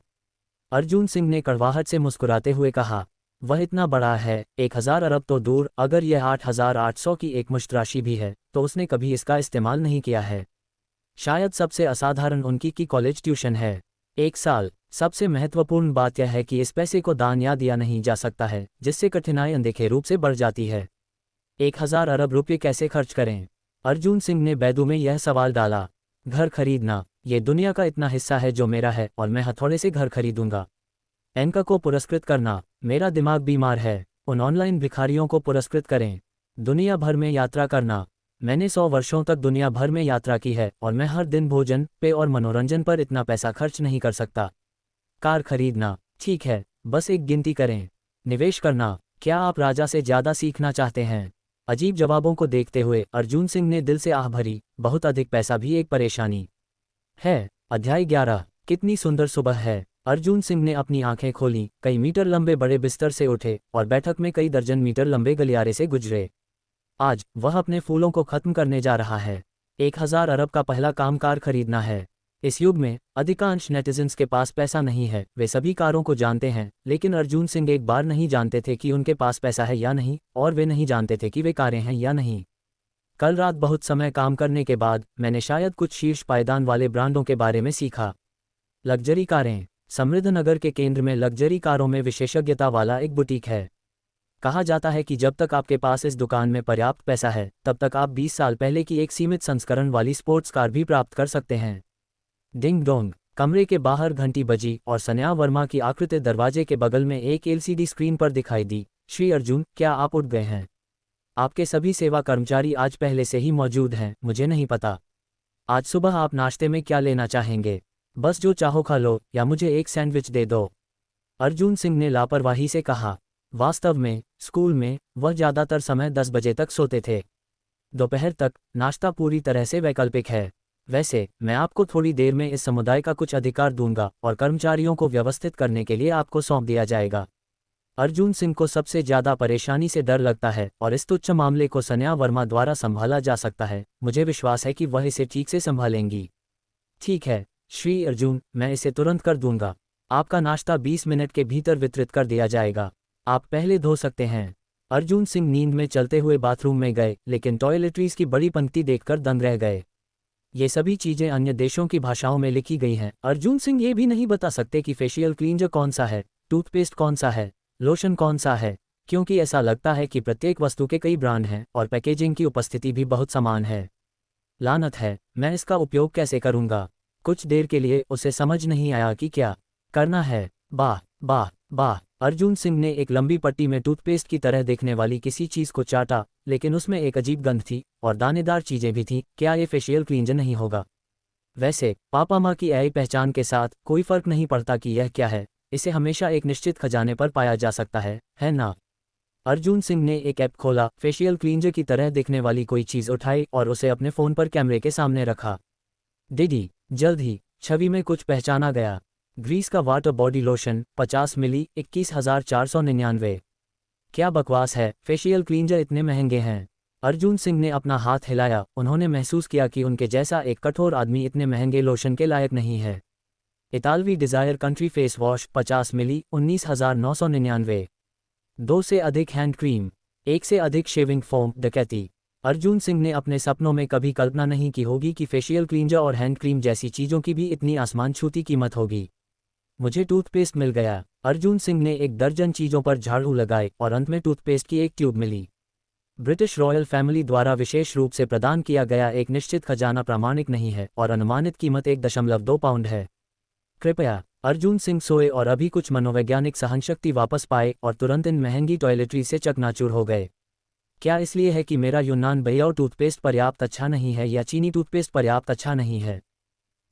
Speaker 1: अर्जुन सिंह ने कड़वाहट से मुस्कुराते हुए कहा। वह इतना बड़ा है, 1000 अरब तो दूर, अगर यह 8800 की एक मुश्त राशि भी है तो उसने कभी इसका इस्तेमाल नहीं किया है। शायद सबसे असाधारण उनकी की कॉलेज ट्यूशन है। 1 साल। सबसे महत्वपूर्ण बात यह है कि इस पैसे को दान या दिया नहीं जा सकता है, जिससे कठिनाई अनदेखे रूप से बढ़ जाती है। 1000 अरब रुपये कैसे खर्च करें? अर्जुन सिंह ने बैदू में यह सवाल डाला। घर खरीदना। ये दुनिया का इतना हिस्सा है जो मेरा है और मैं हथौड़े से घर खरीदूंगा। एंका को पुरस्कृत करना। मेरा दिमाग बीमार है। उन ऑनलाइन भिखारियों को पुरस्कृत करें। दुनिया भर में यात्रा करना। मैंने 100 वर्षों तक दुनिया भर में यात्रा की है और मैं हर दिन भोजन, पेय और मनोरंजन पर इतना पैसा खर्च नहीं कर सकता। कार खरीदना। ठीक है, बस एक गिनती करें। निवेश करना। क्या आप राजा से ज़्यादा सीखना चाहते हैं? अजीब जवाबों को देखते हुए अर्जुन सिंह ने दिल से आह भरी। बहुत अधिक पैसा भी एक परेशानी है। अध्याय 11। कितनी सुंदर सुबह है। अर्जुन सिंह ने अपनी आंखें खोलीं, कई मीटर लंबे बड़े बिस्तर से उठे और बैठक में कई दर्जन मीटर लंबे गलियारे से गुजरे। आज वह अपने फूलों को खत्म करने जा रहा है। 1000 अरब का पहला काम कार खरीदना है। इस युग में अधिकांश नेटिजन्स के पास पैसा नहीं है, वे सभी कारों को जानते हैं, लेकिन अर्जुन सिंह एक बार नहीं जानते थे कि उनके पास पैसा है या नहीं, और वे नहीं जानते थे कि वे कारें हैं या नहीं। कल रात बहुत समय काम करने के बाद मैंने शायद कुछ शीर्ष पायदान वाले ब्रांडों के बारे में सीखा। लग्जरी कारें। समृद्ध नगर के केंद्र में लग्जरी कारों में विशेषज्ञता वाला एक बुटीक है। कहा जाता है कि जब तक आपके पास इस दुकान में पर्याप्त पैसा है तब तक आप 20 साल पहले की एक सीमित संस्करण वाली स्पोर्ट्स कार भी प्राप्त कर सकते हैं। Ding dong. कमरे के बाहर घंटी बजी और सन्या वर्मा की आकृति दरवाजे के बगल में एक एलसीडी स्क्रीन पर दिखाई दी। श्री अर्जुन, क्या आप उठ गए हैं? आपके सभी सेवा कर्मचारी आज पहले से ही मौजूद हैं, मुझे नहीं पता। आज सुबह आप नाश्ते में क्या लेना चाहेंगे? बस जो चाहो खा लो या मुझे एक सैंडविच दे दो। अर्जुन सिंह ने लापरवाही से कहा। वास्तव में स्कूल में वह ज़्यादातर समय 10 बजे तक सोते थे। दोपहर तक नाश्ता पूरी तरह से वैकल्पिक है। वैसे मैं आपको थोड़ी देर में इस समुदाय का कुछ अधिकार दूंगा और कर्मचारियों को व्यवस्थित करने के लिए आपको सौंप दिया जाएगा। अर्जुन सिंह को सबसे ज़्यादा परेशानी से डर लगता है और इस तुच्छ मामले को सन्या वर्मा द्वारा संभाला जा सकता है। मुझे विश्वास है कि वह इसे ठीक से संभालेंगी। ठीक है श्री अर्जुन, मैं इसे तुरंत कर दूंगा। आपका नाश्ता 20 मिनट के भीतर वितरित कर दिया जाएगा। आप पहले धो सकते हैं। अर्जुन सिंह नींद में चलते हुए बाथरूम में गए, लेकिन टॉयलेटरीज की बड़ी पंक्ति देखकर दंग रह गए। ये सभी चीज़ें अन्य देशों की भाषाओं में लिखी गई हैं। अर्जुन सिंह ये भी नहीं बता सकते कि फेशियल क्लींजर कौन सा है, टूथपेस्ट कौन सा है, लोशन कौन सा है, क्योंकि ऐसा लगता है कि प्रत्येक वस्तु के कई ब्रांड हैं और पैकेजिंग की उपस्थिति भी बहुत समान है। लानत है, मैं इसका उपयोग कैसे करूँगा? कुछ देर के लिए उसे समझ नहीं आया कि क्या करना है। वाह वाह वाह। अर्जुन सिंह ने एक लंबी पट्टी में टूथपेस्ट की तरह देखने वाली किसी चीज़ को चाटा, लेकिन उसमें एक अजीब गंध थी और दानेदार चीज़ें भी थीं। क्या ये फेशियल क्लींजर नहीं होगा? वैसे पापा माँ की AI पहचान के साथ कोई फर्क नहीं पड़ता कि यह क्या है, इसे हमेशा एक निश्चित खजाने पर पाया जा सकता है ना? अर्जुन सिंह ने एक ऐप खोला, फेशियल क्लींजर की तरह दिखने वाली कोई चीज़ उठाई और उसे अपने फ़ोन पर कैमरे के सामने रखा। डिडी, जल्द ही छवि में कुछ पहचाना गया। ग्रीस का वाटर बॉडी लोशन 50 मिली 21,499। क्या बकवास है, फेशियल क्लींजर इतने महंगे हैं। अर्जुन सिंह ने अपना हाथ हिलाया, उन्होंने महसूस किया कि उनके जैसा एक कठोर आदमी इतने महंगे लोशन के लायक नहीं है। इतालवी डिज़ायर कंट्री फेस वॉश 50 मिली 19,999। 2 से अधिक हैंड क्रीम, 1 से अधिक शेविंग फोम। डकैती। अर्जुन सिंह ने अपने सपनों में कभी कल्पना नहीं की होगी कि फेशियल क्लींजर और हैंड क्रीम जैसी चीज़ों की भी इतनी आसमान छूती कीमत होगी। मुझे टूथपेस्ट मिल गया। अर्जुन सिंह ने 1 दर्जन चीज़ों पर झाड़ू लगाए और अंत में टूथपेस्ट की एक ट्यूब मिली। ब्रिटिश रॉयल फैमिली द्वारा विशेष रूप से प्रदान किया गया एक निश्चित खजाना प्रामाणिक नहीं है और अनुमानित कीमत 1.2 पाउंड है। कृपया। अर्जुन सिंह सोए और अभी कुछ मनोवैज्ञानिक सहनशक्ति वापस पाए और तुरंत इन महंगी टॉयलेटरी से चकनाचूर हो गए। क्या इसलिए है कि मेरा यूनान बयाऊ टूथपेस्ट पर्याप्त अच्छा नहीं है या चीनी टूथपेस्ट पर्याप्त अच्छा नहीं है?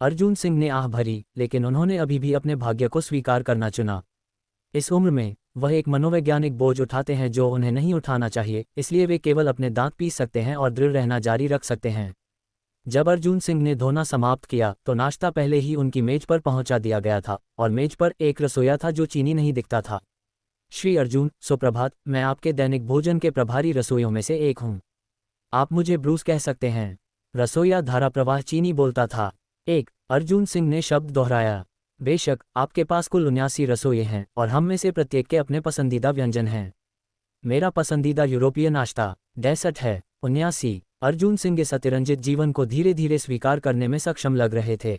Speaker 1: अर्जुन सिंह ने आह भरी, लेकिन उन्होंने अभी भी अपने भाग्य को स्वीकार करना चुना। इस उम्र में वह एक मनोवैज्ञानिक बोझ उठाते हैं जो उन्हें नहीं उठाना चाहिए, इसलिए वे केवल अपने दांत पीस सकते हैं और दृढ़ रहना जारी रख सकते हैं। जब अर्जुन सिंह ने धोना समाप्त किया तो नाश्ता पहले ही उनकी मेज पर पहुंचा दिया गया था और मेज पर एक रसोइया था जो चीनी नहीं दिखता था। श्री अर्जुन, सुप्रभात, मैं आपके दैनिक भोजन के प्रभारी रसोइयों में से एक हूं। आप मुझे ब्रूस कह सकते हैं। रसोइया धाराप्रवाह चीनी बोलता था। एक। अर्जुन सिंह ने शब्द दोहराया। बेशक, आपके पास कुल 79 रसोइये हैं और हम में से प्रत्येक के अपने पसंदीदा व्यंजन हैं। मेरा पसंदीदा यूरोपीय नाश्ता डेसर्ट है। 79। अर्जुन सिंह इस अतिरंजित जीवन को धीरे धीरे स्वीकार करने में सक्षम लग रहे थे।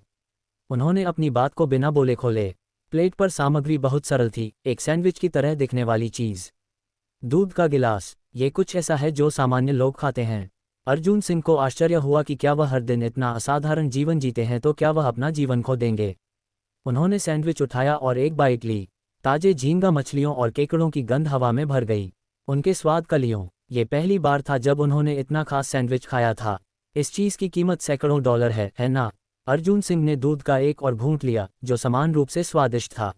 Speaker 1: उन्होंने अपनी बात को बिना बोले खोले। प्लेट पर सामग्री बहुत सरल थी, एक सैंडविच की तरह दिखने वाली चीज़। दूध का गिलास, ये कुछ ऐसा है जो सामान्य लोग खाते हैं। अर्जुन सिंह को आश्चर्य हुआ कि क्या वह हर दिन इतना असाधारण जीवन जीते हैं तो क्या वह अपना जीवन खो देंगे। उन्होंने सैंडविच उठाया और एक बाइट ली। ताजे झींगा मछलियों और केकड़ों की गंध हवा में भर गई। उनके स्वाद कलियों। ये पहली बार था जब उन्होंने इतना खास सैंडविच खाया था। इस चीज़ की कीमत सैकड़ों डॉलर है ना? अर्जुन सिंह ने दूध का एक और घूंट लिया, जो समान रूप से स्वादिष्ट था।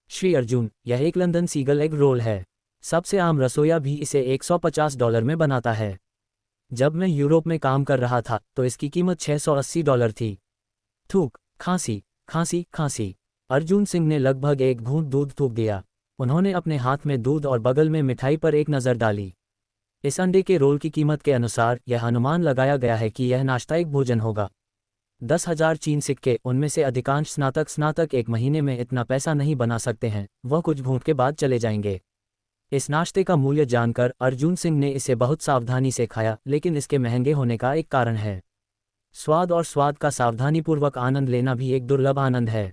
Speaker 1: श्री अर्जुन, यह एक लंदन सीगल एग रोल है। सबसे आम रसोइया भी इसे $150 में बनाता है। जब मैं यूरोप में काम कर रहा था तो इसकी कीमत $680 थी। थूक, खांसी, खांसी, खांसी। अर्जुन सिंह ने लगभग एक घूंट दूध थूक दिया। उन्होंने अपने हाथ में दूध और बगल में मिठाई पर एक नज़र डाली। इस अंडे के रोल की कीमत के अनुसार यह अनुमान लगाया गया है कि यह नाश्ता एक भोजन होगा। 10,000 चीन सिक्के, उनमें से अधिकांश स्नातक एक महीने में इतना पैसा नहीं बना सकते हैं, वह कुछ घूंट के बाद चले जाएंगे। इस नाश्ते का मूल्य जानकर अर्जुन सिंह ने इसे बहुत सावधानी से खाया, लेकिन इसके महंगे होने का एक कारण है। स्वाद और स्वाद का सावधानीपूर्वक आनंद लेना भी एक दुर्लभ आनंद है।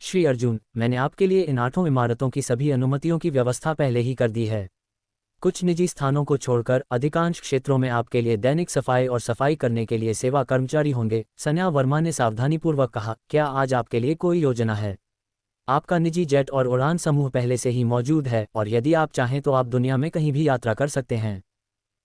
Speaker 1: श्री अर्जुन, मैंने आपके लिए इन 8 इमारतों की सभी अनुमतियों की व्यवस्था पहले ही कर दी है। कुछ निजी स्थानों को छोड़कर अधिकांश क्षेत्रों में आपके लिए दैनिक सफाई और सफाई करने के लिए सेवा कर्मचारी होंगे। सन्या वर्मा ने सावधानीपूर्वक कहा, क्या आज आपके लिए कोई योजना है? आपका निजी जेट और उड़ान समूह पहले से ही मौजूद है और यदि आप चाहें तो आप दुनिया में कहीं भी यात्रा कर सकते हैं।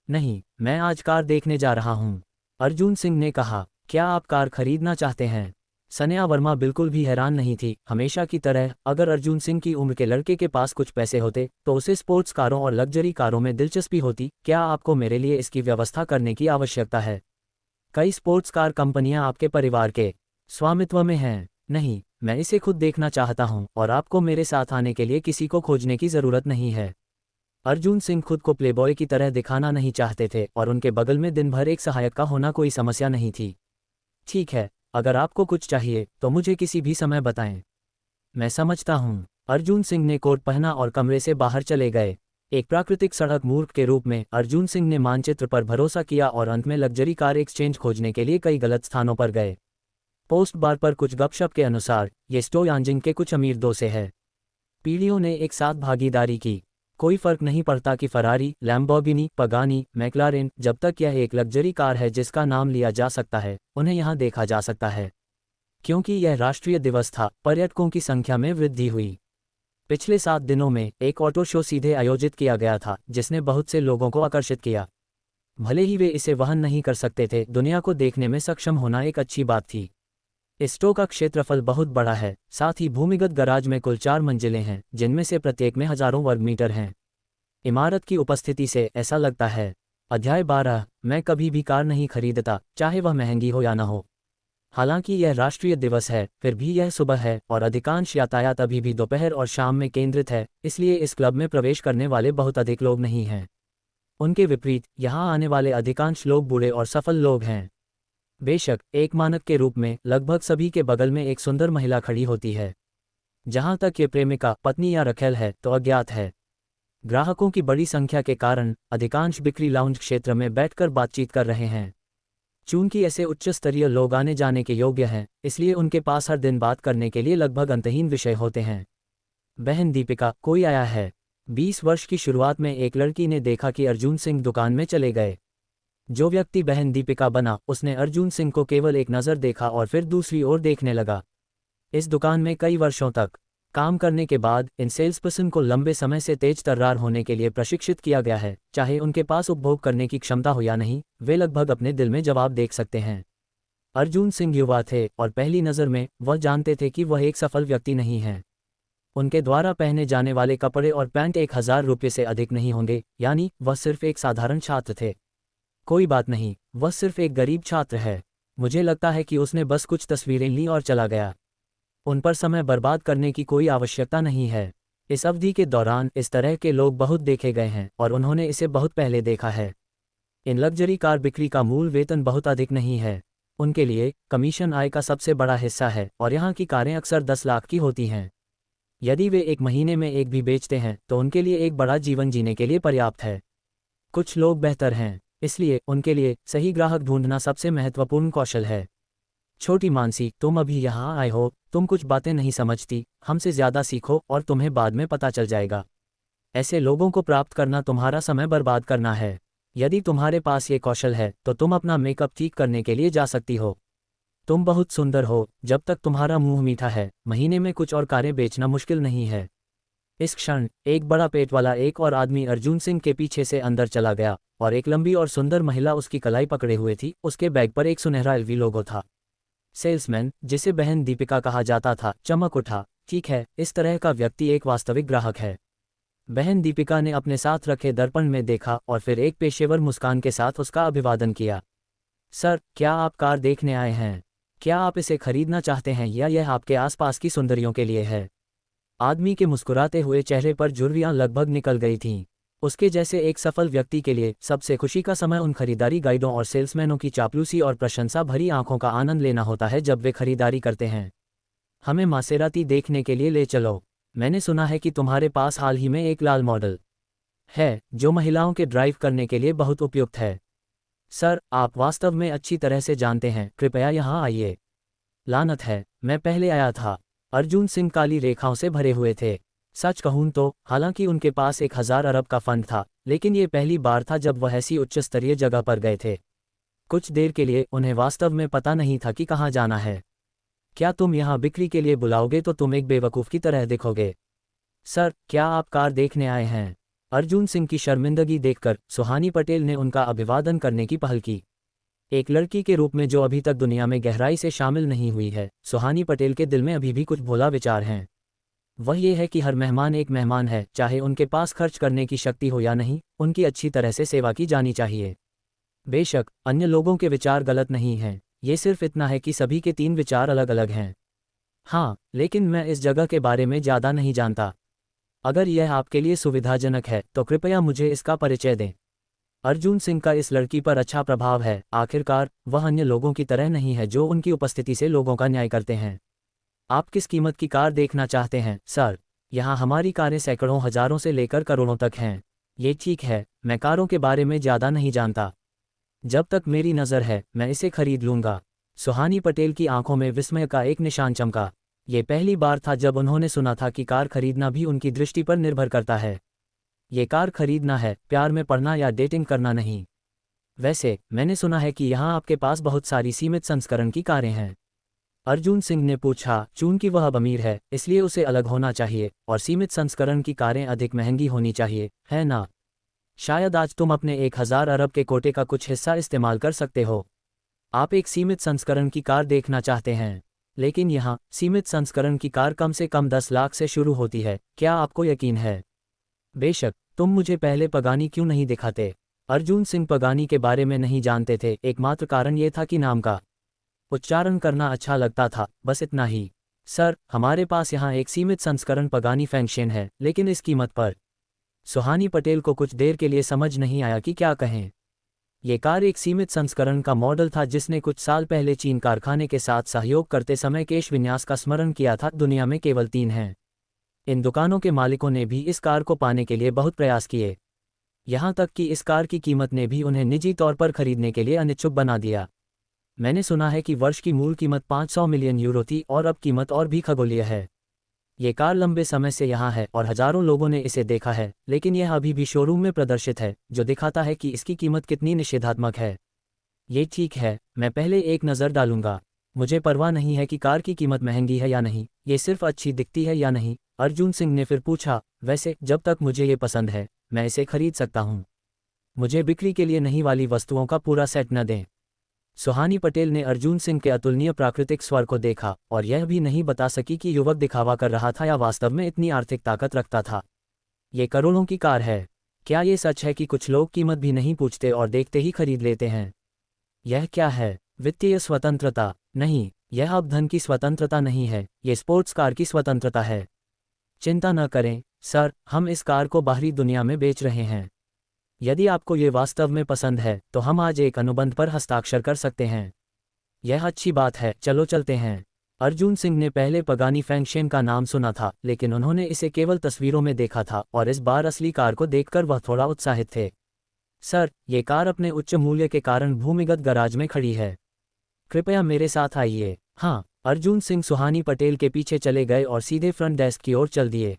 Speaker 1: नहीं, मैं आज कार देखने जा रहा हूं। अर्जुन सिंह ने कहा, क्या आप कार खरीदना चाहते हैं? सन्या वर्मा बिल्कुल भी हैरान नहीं थी। हमेशा की तरह, अगर अर्जुन सिंह की उम्र के लड़के के पास कुछ पैसे होते तो उसे स्पोर्ट्स कारों और लग्जरी कारों में दिलचस्पी होती। क्या आपको मेरे लिए इसकी व्यवस्था करने की आवश्यकता है? कई स्पोर्ट्स कार कंपनियां आपके परिवार के स्वामित्व में हैं। नहीं, मैं इसे खुद देखना चाहता हूं और आपको मेरे साथ आने के लिए किसी को खोजने की ज़रूरत नहीं है। अर्जुन सिंह खुद को प्लेबॉय की तरह दिखाना नहीं चाहते थे और उनके बगल में दिन भर एक सहायक का होना कोई समस्या नहीं थी। ठीक है, अगर आपको कुछ चाहिए तो मुझे किसी भी समय बताएं। मैं समझता हूँ। अर्जुन सिंह ने कोट पहना और कमरे से बाहर चले गए। एक प्राकृतिक सड़क मूर्ख के रूप में अर्जुन सिंह ने मानचित्र पर भरोसा किया और अंत में लग्जरी कार एक्सचेंज खोजने के लिए कई गलत स्थानों पर गए। पोस्ट बार पर कुछ गपशप के अनुसार ये स्टोयांजिंग के कुछ अमीर दोस्त है। पीढ़ियों ने एक साथ भागीदारी की। कोई फर्क नहीं पड़ता कि फरारी, लैम्बोर्गिनी, पगानी, मैक्लारेन, जब तक यह एक लग्जरी कार है जिसका नाम लिया जा सकता है, उन्हें यहां देखा जा सकता है। क्योंकि यह राष्ट्रीय दिवस था, पर्यटकों की संख्या में वृद्धि हुई। पिछले 7 दिनों में एक ऑटो शो सीधे आयोजित किया गया था जिसने बहुत से लोगों को आकर्षित किया। भले ही वे इसे वहन नहीं कर सकते थे, दुनिया को देखने में सक्षम होना एक अच्छी बात थी। इस स्टोर का क्षेत्रफल बहुत बड़ा है, साथ ही भूमिगत गराज में कुल 4 मंजिलें हैं, जिनमें से प्रत्येक में हजारों वर्ग मीटर हैं। इमारत की उपस्थिति से ऐसा लगता है। अध्याय 12। मैं कभी भी कार नहीं खरीदता, चाहे वह महंगी हो या न हो। हालांकि यह राष्ट्रीय दिवस है, फिर भी यह सुबह है और अधिकांश यातायात अभी भी दोपहर और शाम में केंद्रित है, इसलिए इस क्लब में प्रवेश करने वाले बहुत अधिक लोग नहीं हैं। उनके विपरीत यहाँ आने वाले अधिकांश लोग बूढ़े और सफल लोग हैं। बेशक एक मानक के रूप में लगभग सभी के बगल में एक सुंदर महिला खड़ी होती है। जहाँ तक ये प्रेमिका, पत्नी या रखेल है तो अज्ञात है। ग्राहकों की बड़ी संख्या के कारण अधिकांश बिक्री लाउंज क्षेत्र में बैठकर बातचीत कर रहे हैं। चूंकि ऐसे उच्च स्तरीय लोग आने जाने के योग्य हैं, इसलिए उनके पास हर दिन बात करने के लिए लगभग अंतहीन विषय होते हैं। बहन दीपिका, कोई आया है? 20 वर्ष की शुरुआत में एक लड़की ने देखा कि अर्जुन सिंह दुकान में चले गए। जो व्यक्ति बहन दीपिका बना, उसने अर्जुन सिंह को केवल एक नज़र देखा और फिर दूसरी ओर देखने लगा। इस दुकान में कई वर्षों तक काम करने के बाद इन सेल्सपर्सन को लंबे समय से तेज तर्रार होने के लिए प्रशिक्षित किया गया है। चाहे उनके पास उपभोग करने की क्षमता हो या नहीं, वे लगभग अपने दिल में जवाब देख सकते हैं। अर्जुन सिंह युवा थे और पहली नज़र में वह जानते थे कि वह एक सफल व्यक्ति नहीं है। उनके द्वारा पहने जाने वाले कपड़े और पैंट 1000 रुपये से अधिक नहीं होंगे, यानी वह सिर्फ एक साधारण छात्र थे। कोई बात नहीं, वह सिर्फ एक गरीब छात्र है। मुझे लगता है कि उसने बस कुछ तस्वीरें ली और चला गया। उन पर समय बर्बाद करने की कोई आवश्यकता नहीं है। इस अवधि के दौरान इस तरह के लोग बहुत देखे गए हैं और उन्होंने इसे बहुत पहले देखा है। इन लग्जरी कार बिक्री का मूल वेतन बहुत अधिक नहीं है। उनके लिए कमीशन आय का सबसे बड़ा हिस्सा है और यहाँ की कारें अक्सर 10 लाख की होती हैं। यदि वे एक महीने में एक भी बेचते हैं तो उनके लिए एक बड़ा जीवन जीने के लिए पर्याप्त है। कुछ लोग बेहतर हैं, इसलिए उनके लिए सही ग्राहक ढूंढना सबसे महत्वपूर्ण कौशल है। छोटी मानसी, तुम अभी यहाँ आए हो, तुम कुछ बातें नहीं समझती, हमसे ज़्यादा सीखो और तुम्हें बाद में पता चल जाएगा। ऐसे लोगों को प्राप्त करना तुम्हारा समय बर्बाद करना है। यदि तुम्हारे पास ये कौशल है तो तुम अपना मेकअप ठीक करने के लिए जा सकती हो। तुम बहुत सुंदर हो, जब तक तुम्हारा मुंह मीठा है, महीने में कुछ और कारें बेचना मुश्किल नहीं है। इस क्षण एक बड़ा पेट वाला एक और आदमी अर्जुन सिंह के पीछे से अंदर चला गया और एक लंबी और सुंदर महिला उसकी कलाई पकड़े हुए थी। उसके बैग पर एक सुनहरा एलवी लोगो था। सेल्समैन, जिसे बहन दीपिका कहा जाता था, चमक उठा। ठीक है, इस तरह का व्यक्ति एक वास्तविक ग्राहक है। बहन दीपिका ने अपने साथ रखे दर्पण में देखा और फिर एक पेशेवर मुस्कान के साथ उसका अभिवादन किया। सर, क्या आप कार देखने आए हैं? क्या आप इसे खरीदना चाहते हैं या यह आपके आसपास की सुंदरियों के लिए है? आदमी के मुस्कुराते हुए चेहरे पर झुर्रियां लगभग निकल गई थीं। उसके जैसे एक सफल व्यक्ति के लिए सबसे खुशी का समय उन खरीदारी गाइडों और सेल्समैनों की चापलूसी और प्रशंसा भरी आंखों का आनंद लेना होता है जब वे खरीदारी करते हैं। हमें मासेराती देखने के लिए ले चलो। मैंने सुना है कि तुम्हारे पास हाल ही में एक लाल मॉडल है जो महिलाओं के ड्राइव करने के लिए बहुत उपयुक्त है। सर, आप वास्तव में अच्छी तरह से जानते हैं, कृपया यहाँ आइए। लानत है, मैं पहले आया था। अर्जुन सिंह काली रेखाओं से भरे हुए थे। सच कहूं तो हालांकि उनके पास 1000 अरब का फंड था, लेकिन ये पहली बार था जब वह ऐसी उच्च स्तरीय जगह पर गए थे। कुछ देर के लिए उन्हें वास्तव में पता नहीं था कि कहाँ जाना है। क्या तुम यहाँ बिक्री के लिए बुलाओगे तो तुम एक बेवकूफ़ की तरह दिखोगे। सर, क्या आप कार देखने आए हैं? अर्जुन सिंह की शर्मिंदगी देखकर सुहानी पटेल ने उनका अभिवादन करने की पहल की। एक लड़की के रूप में जो अभी तक दुनिया में गहराई से शामिल नहीं हुई है, सुहानी पटेल के दिल में अभी भी कुछ भोला विचार हैं। वह ये है कि हर मेहमान एक मेहमान है, चाहे उनके पास खर्च करने की शक्ति हो या नहीं, उनकी अच्छी तरह से सेवा की जानी चाहिए। बेशक अन्य लोगों के विचार गलत नहीं हैं, ये सिर्फ इतना है कि सभी के 3 विचार अलग अलग हैं। हाँ, लेकिन मैं इस जगह के बारे में ज़्यादा नहीं जानता। अगर यह आपके लिए सुविधाजनक है तो कृपया मुझे इसका परिचय दें। अर्जुन सिंह का इस लड़की पर अच्छा प्रभाव है। आखिरकार वह अन्य लोगों की तरह नहीं है जो उनकी उपस्थिति से लोगों का न्याय करते हैं। आप किस कीमत की कार देखना चाहते हैं? सर, यहाँ हमारी कारें सैकड़ों हजारों से लेकर करोड़ों तक हैं। ये ठीक है, मैं कारों के बारे में ज़्यादा नहीं जानता। जब तक मेरी नज़र है मैं इसे खरीद लूँगा। सुहानी पटेल की आंखों में विस्मय का एक निशान चमका। ये पहली बार था जब उन्होंने सुना था कि कार खरीदना भी उनकी दृष्टि पर निर्भर करता है। ये कार खरीदना है, प्यार में पड़ना या डेटिंग करना नहीं। वैसे मैंने सुना है कि यहाँ आपके पास बहुत सारी सीमित संस्करण की कारें हैं। अर्जुन सिंह ने पूछा। चूंकि वह अब अमीर है इसलिए उसे अलग होना चाहिए और सीमित संस्करण की कारें अधिक महंगी होनी चाहिए, है ना? शायद आज तुम अपने 1000 अरब के कोटे का कुछ हिस्सा इस्तेमाल कर सकते हो। आप एक सीमित संस्करण की कार देखना चाहते हैं। लेकिन यहाँ सीमित संस्करण की कार कम से कम 10 लाख से शुरू होती है, क्या आपको यकीन है? बेशक, तुम मुझे पहले पगानी क्यों नहीं दिखाते? अर्जुन सिंह पगानी के बारे में नहीं जानते थे, एकमात्र कारण ये था कि नाम का उच्चारण करना अच्छा लगता था, बस इतना ही। सर, हमारे पास यहाँ एक सीमित संस्करण पगानी फैंक्शन है, लेकिन इस कीमत पर। सुहानी पटेल को कुछ देर के लिए समझ नहीं आया कि क्या कहें। ये कार एक सीमित संस्करण का मॉडल था जिसने कुछ साल पहले चीन कारखाने के साथ सहयोग करते समय केश विन्यास का स्मरण किया था। दुनिया में केवल 3 हैं। इन दुकानों के मालिकों ने भी इस कार को पाने के लिए बहुत प्रयास किए, यहाँ तक कि इस कार की कीमत ने भी उन्हें निजी तौर पर खरीदने के लिए अनिच्छुक बना दिया। मैंने सुना है कि वर्ष की मूल कीमत 500 मिलियन यूरो थी और अब कीमत और भी खगोलीय है। ये कार लंबे समय से यहाँ है और हजारों लोगों ने इसे देखा है, लेकिन यह अभी भी शोरूम में प्रदर्शित है, जो दिखाता है कि इसकी कीमत कितनी निषेधात्मक है। ये ठीक है, मैं पहले एक नज़र डालूंगा। मुझे परवाह नहीं है कि कार की कीमत महंगी है या नहीं, ये सिर्फ अच्छी दिखती है या नहीं। अर्जुन सिंह ने फिर पूछा, वैसे जब तक मुझे ये पसंद है, मैं इसे खरीद सकता हूँ। मुझे बिक्री के लिए नहीं वाली वस्तुओं का पूरा सेट न दें। सुहानी पटेल ने अर्जुन सिंह के अतुलनीय प्राकृतिक स्वर को देखा और यह भी नहीं बता सकी कि युवक दिखावा कर रहा था या वास्तव में इतनी आर्थिक ताकत रखता था। ये करोड़ों की कार है। क्या ये सच है कि कुछ लोग कीमत भी नहीं पूछते और देखते ही खरीद लेते हैं? यह क्या है? वित्तीय स्वतंत्रता? नहीं, यह अब धन की स्वतंत्रता नहीं है, ये स्पोर्ट्स कार की स्वतंत्रता है। चिंता न करें सर, हम इस कार को बाहरी दुनिया में बेच रहे हैं। यदि आपको ये वास्तव में पसंद है तो हम आज एक अनुबंध पर हस्ताक्षर कर सकते हैं। यह अच्छी बात है, चलो चलते हैं। अर्जुन सिंह ने पहले पगानी फैंक्शन का नाम सुना था, लेकिन उन्होंने इसे केवल तस्वीरों में देखा था और इस बार असली कार को देखकर वह थोड़ा उत्साहित थे। सर, ये कार अपने उच्च मूल्य के कारण भूमिगत गैराज में खड़ी है। कृपया मेरे साथ आइए। हाँ, अर्जुन सिंह सुहानी पटेल के पीछे चले गए और सीधे फ्रंट डेस्क की ओर चल दिए।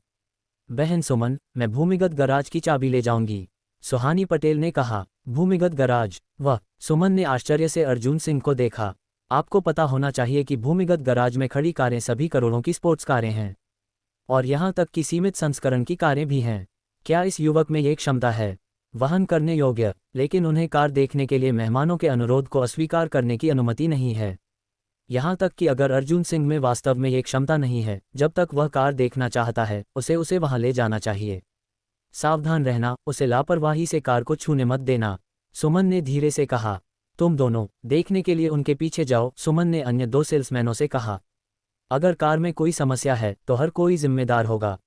Speaker 1: बहन सुमन, मैं भूमिगत गैराज की चाबी ले जाऊंगी, सुहानी पटेल ने कहा। भूमिगत गैराज? वह। सुमन ने आश्चर्य से अर्जुन सिंह को देखा। आपको पता होना चाहिए कि भूमिगत गैराज में खड़ी कारें सभी करोड़ों की स्पोर्ट्स कारें हैं, और यहाँ तक कि सीमित संस्करण की कारें भी हैं। क्या इस युवक में ये क्षमता है? वहन करने योग्य, लेकिन उन्हें कार देखने के लिए मेहमानों के अनुरोध को अस्वीकार करने की अनुमति नहीं है। यहाँ तक कि अगर अर्जुन सिंह में वास्तव में ये क्षमता नहीं है, जब तक वह कार देखना चाहता है, उसे वहाँ ले जाना चाहिए। सावधान रहना, उसे लापरवाही से कार को छूने मत देना, सुमन ने धीरे से कहा। तुम दोनों देखने के लिए उनके पीछे जाओ, सुमन ने अन्य 2 सेल्समैनों से कहा। अगर कार में कोई समस्या है तो हर कोई जिम्मेदार होगा।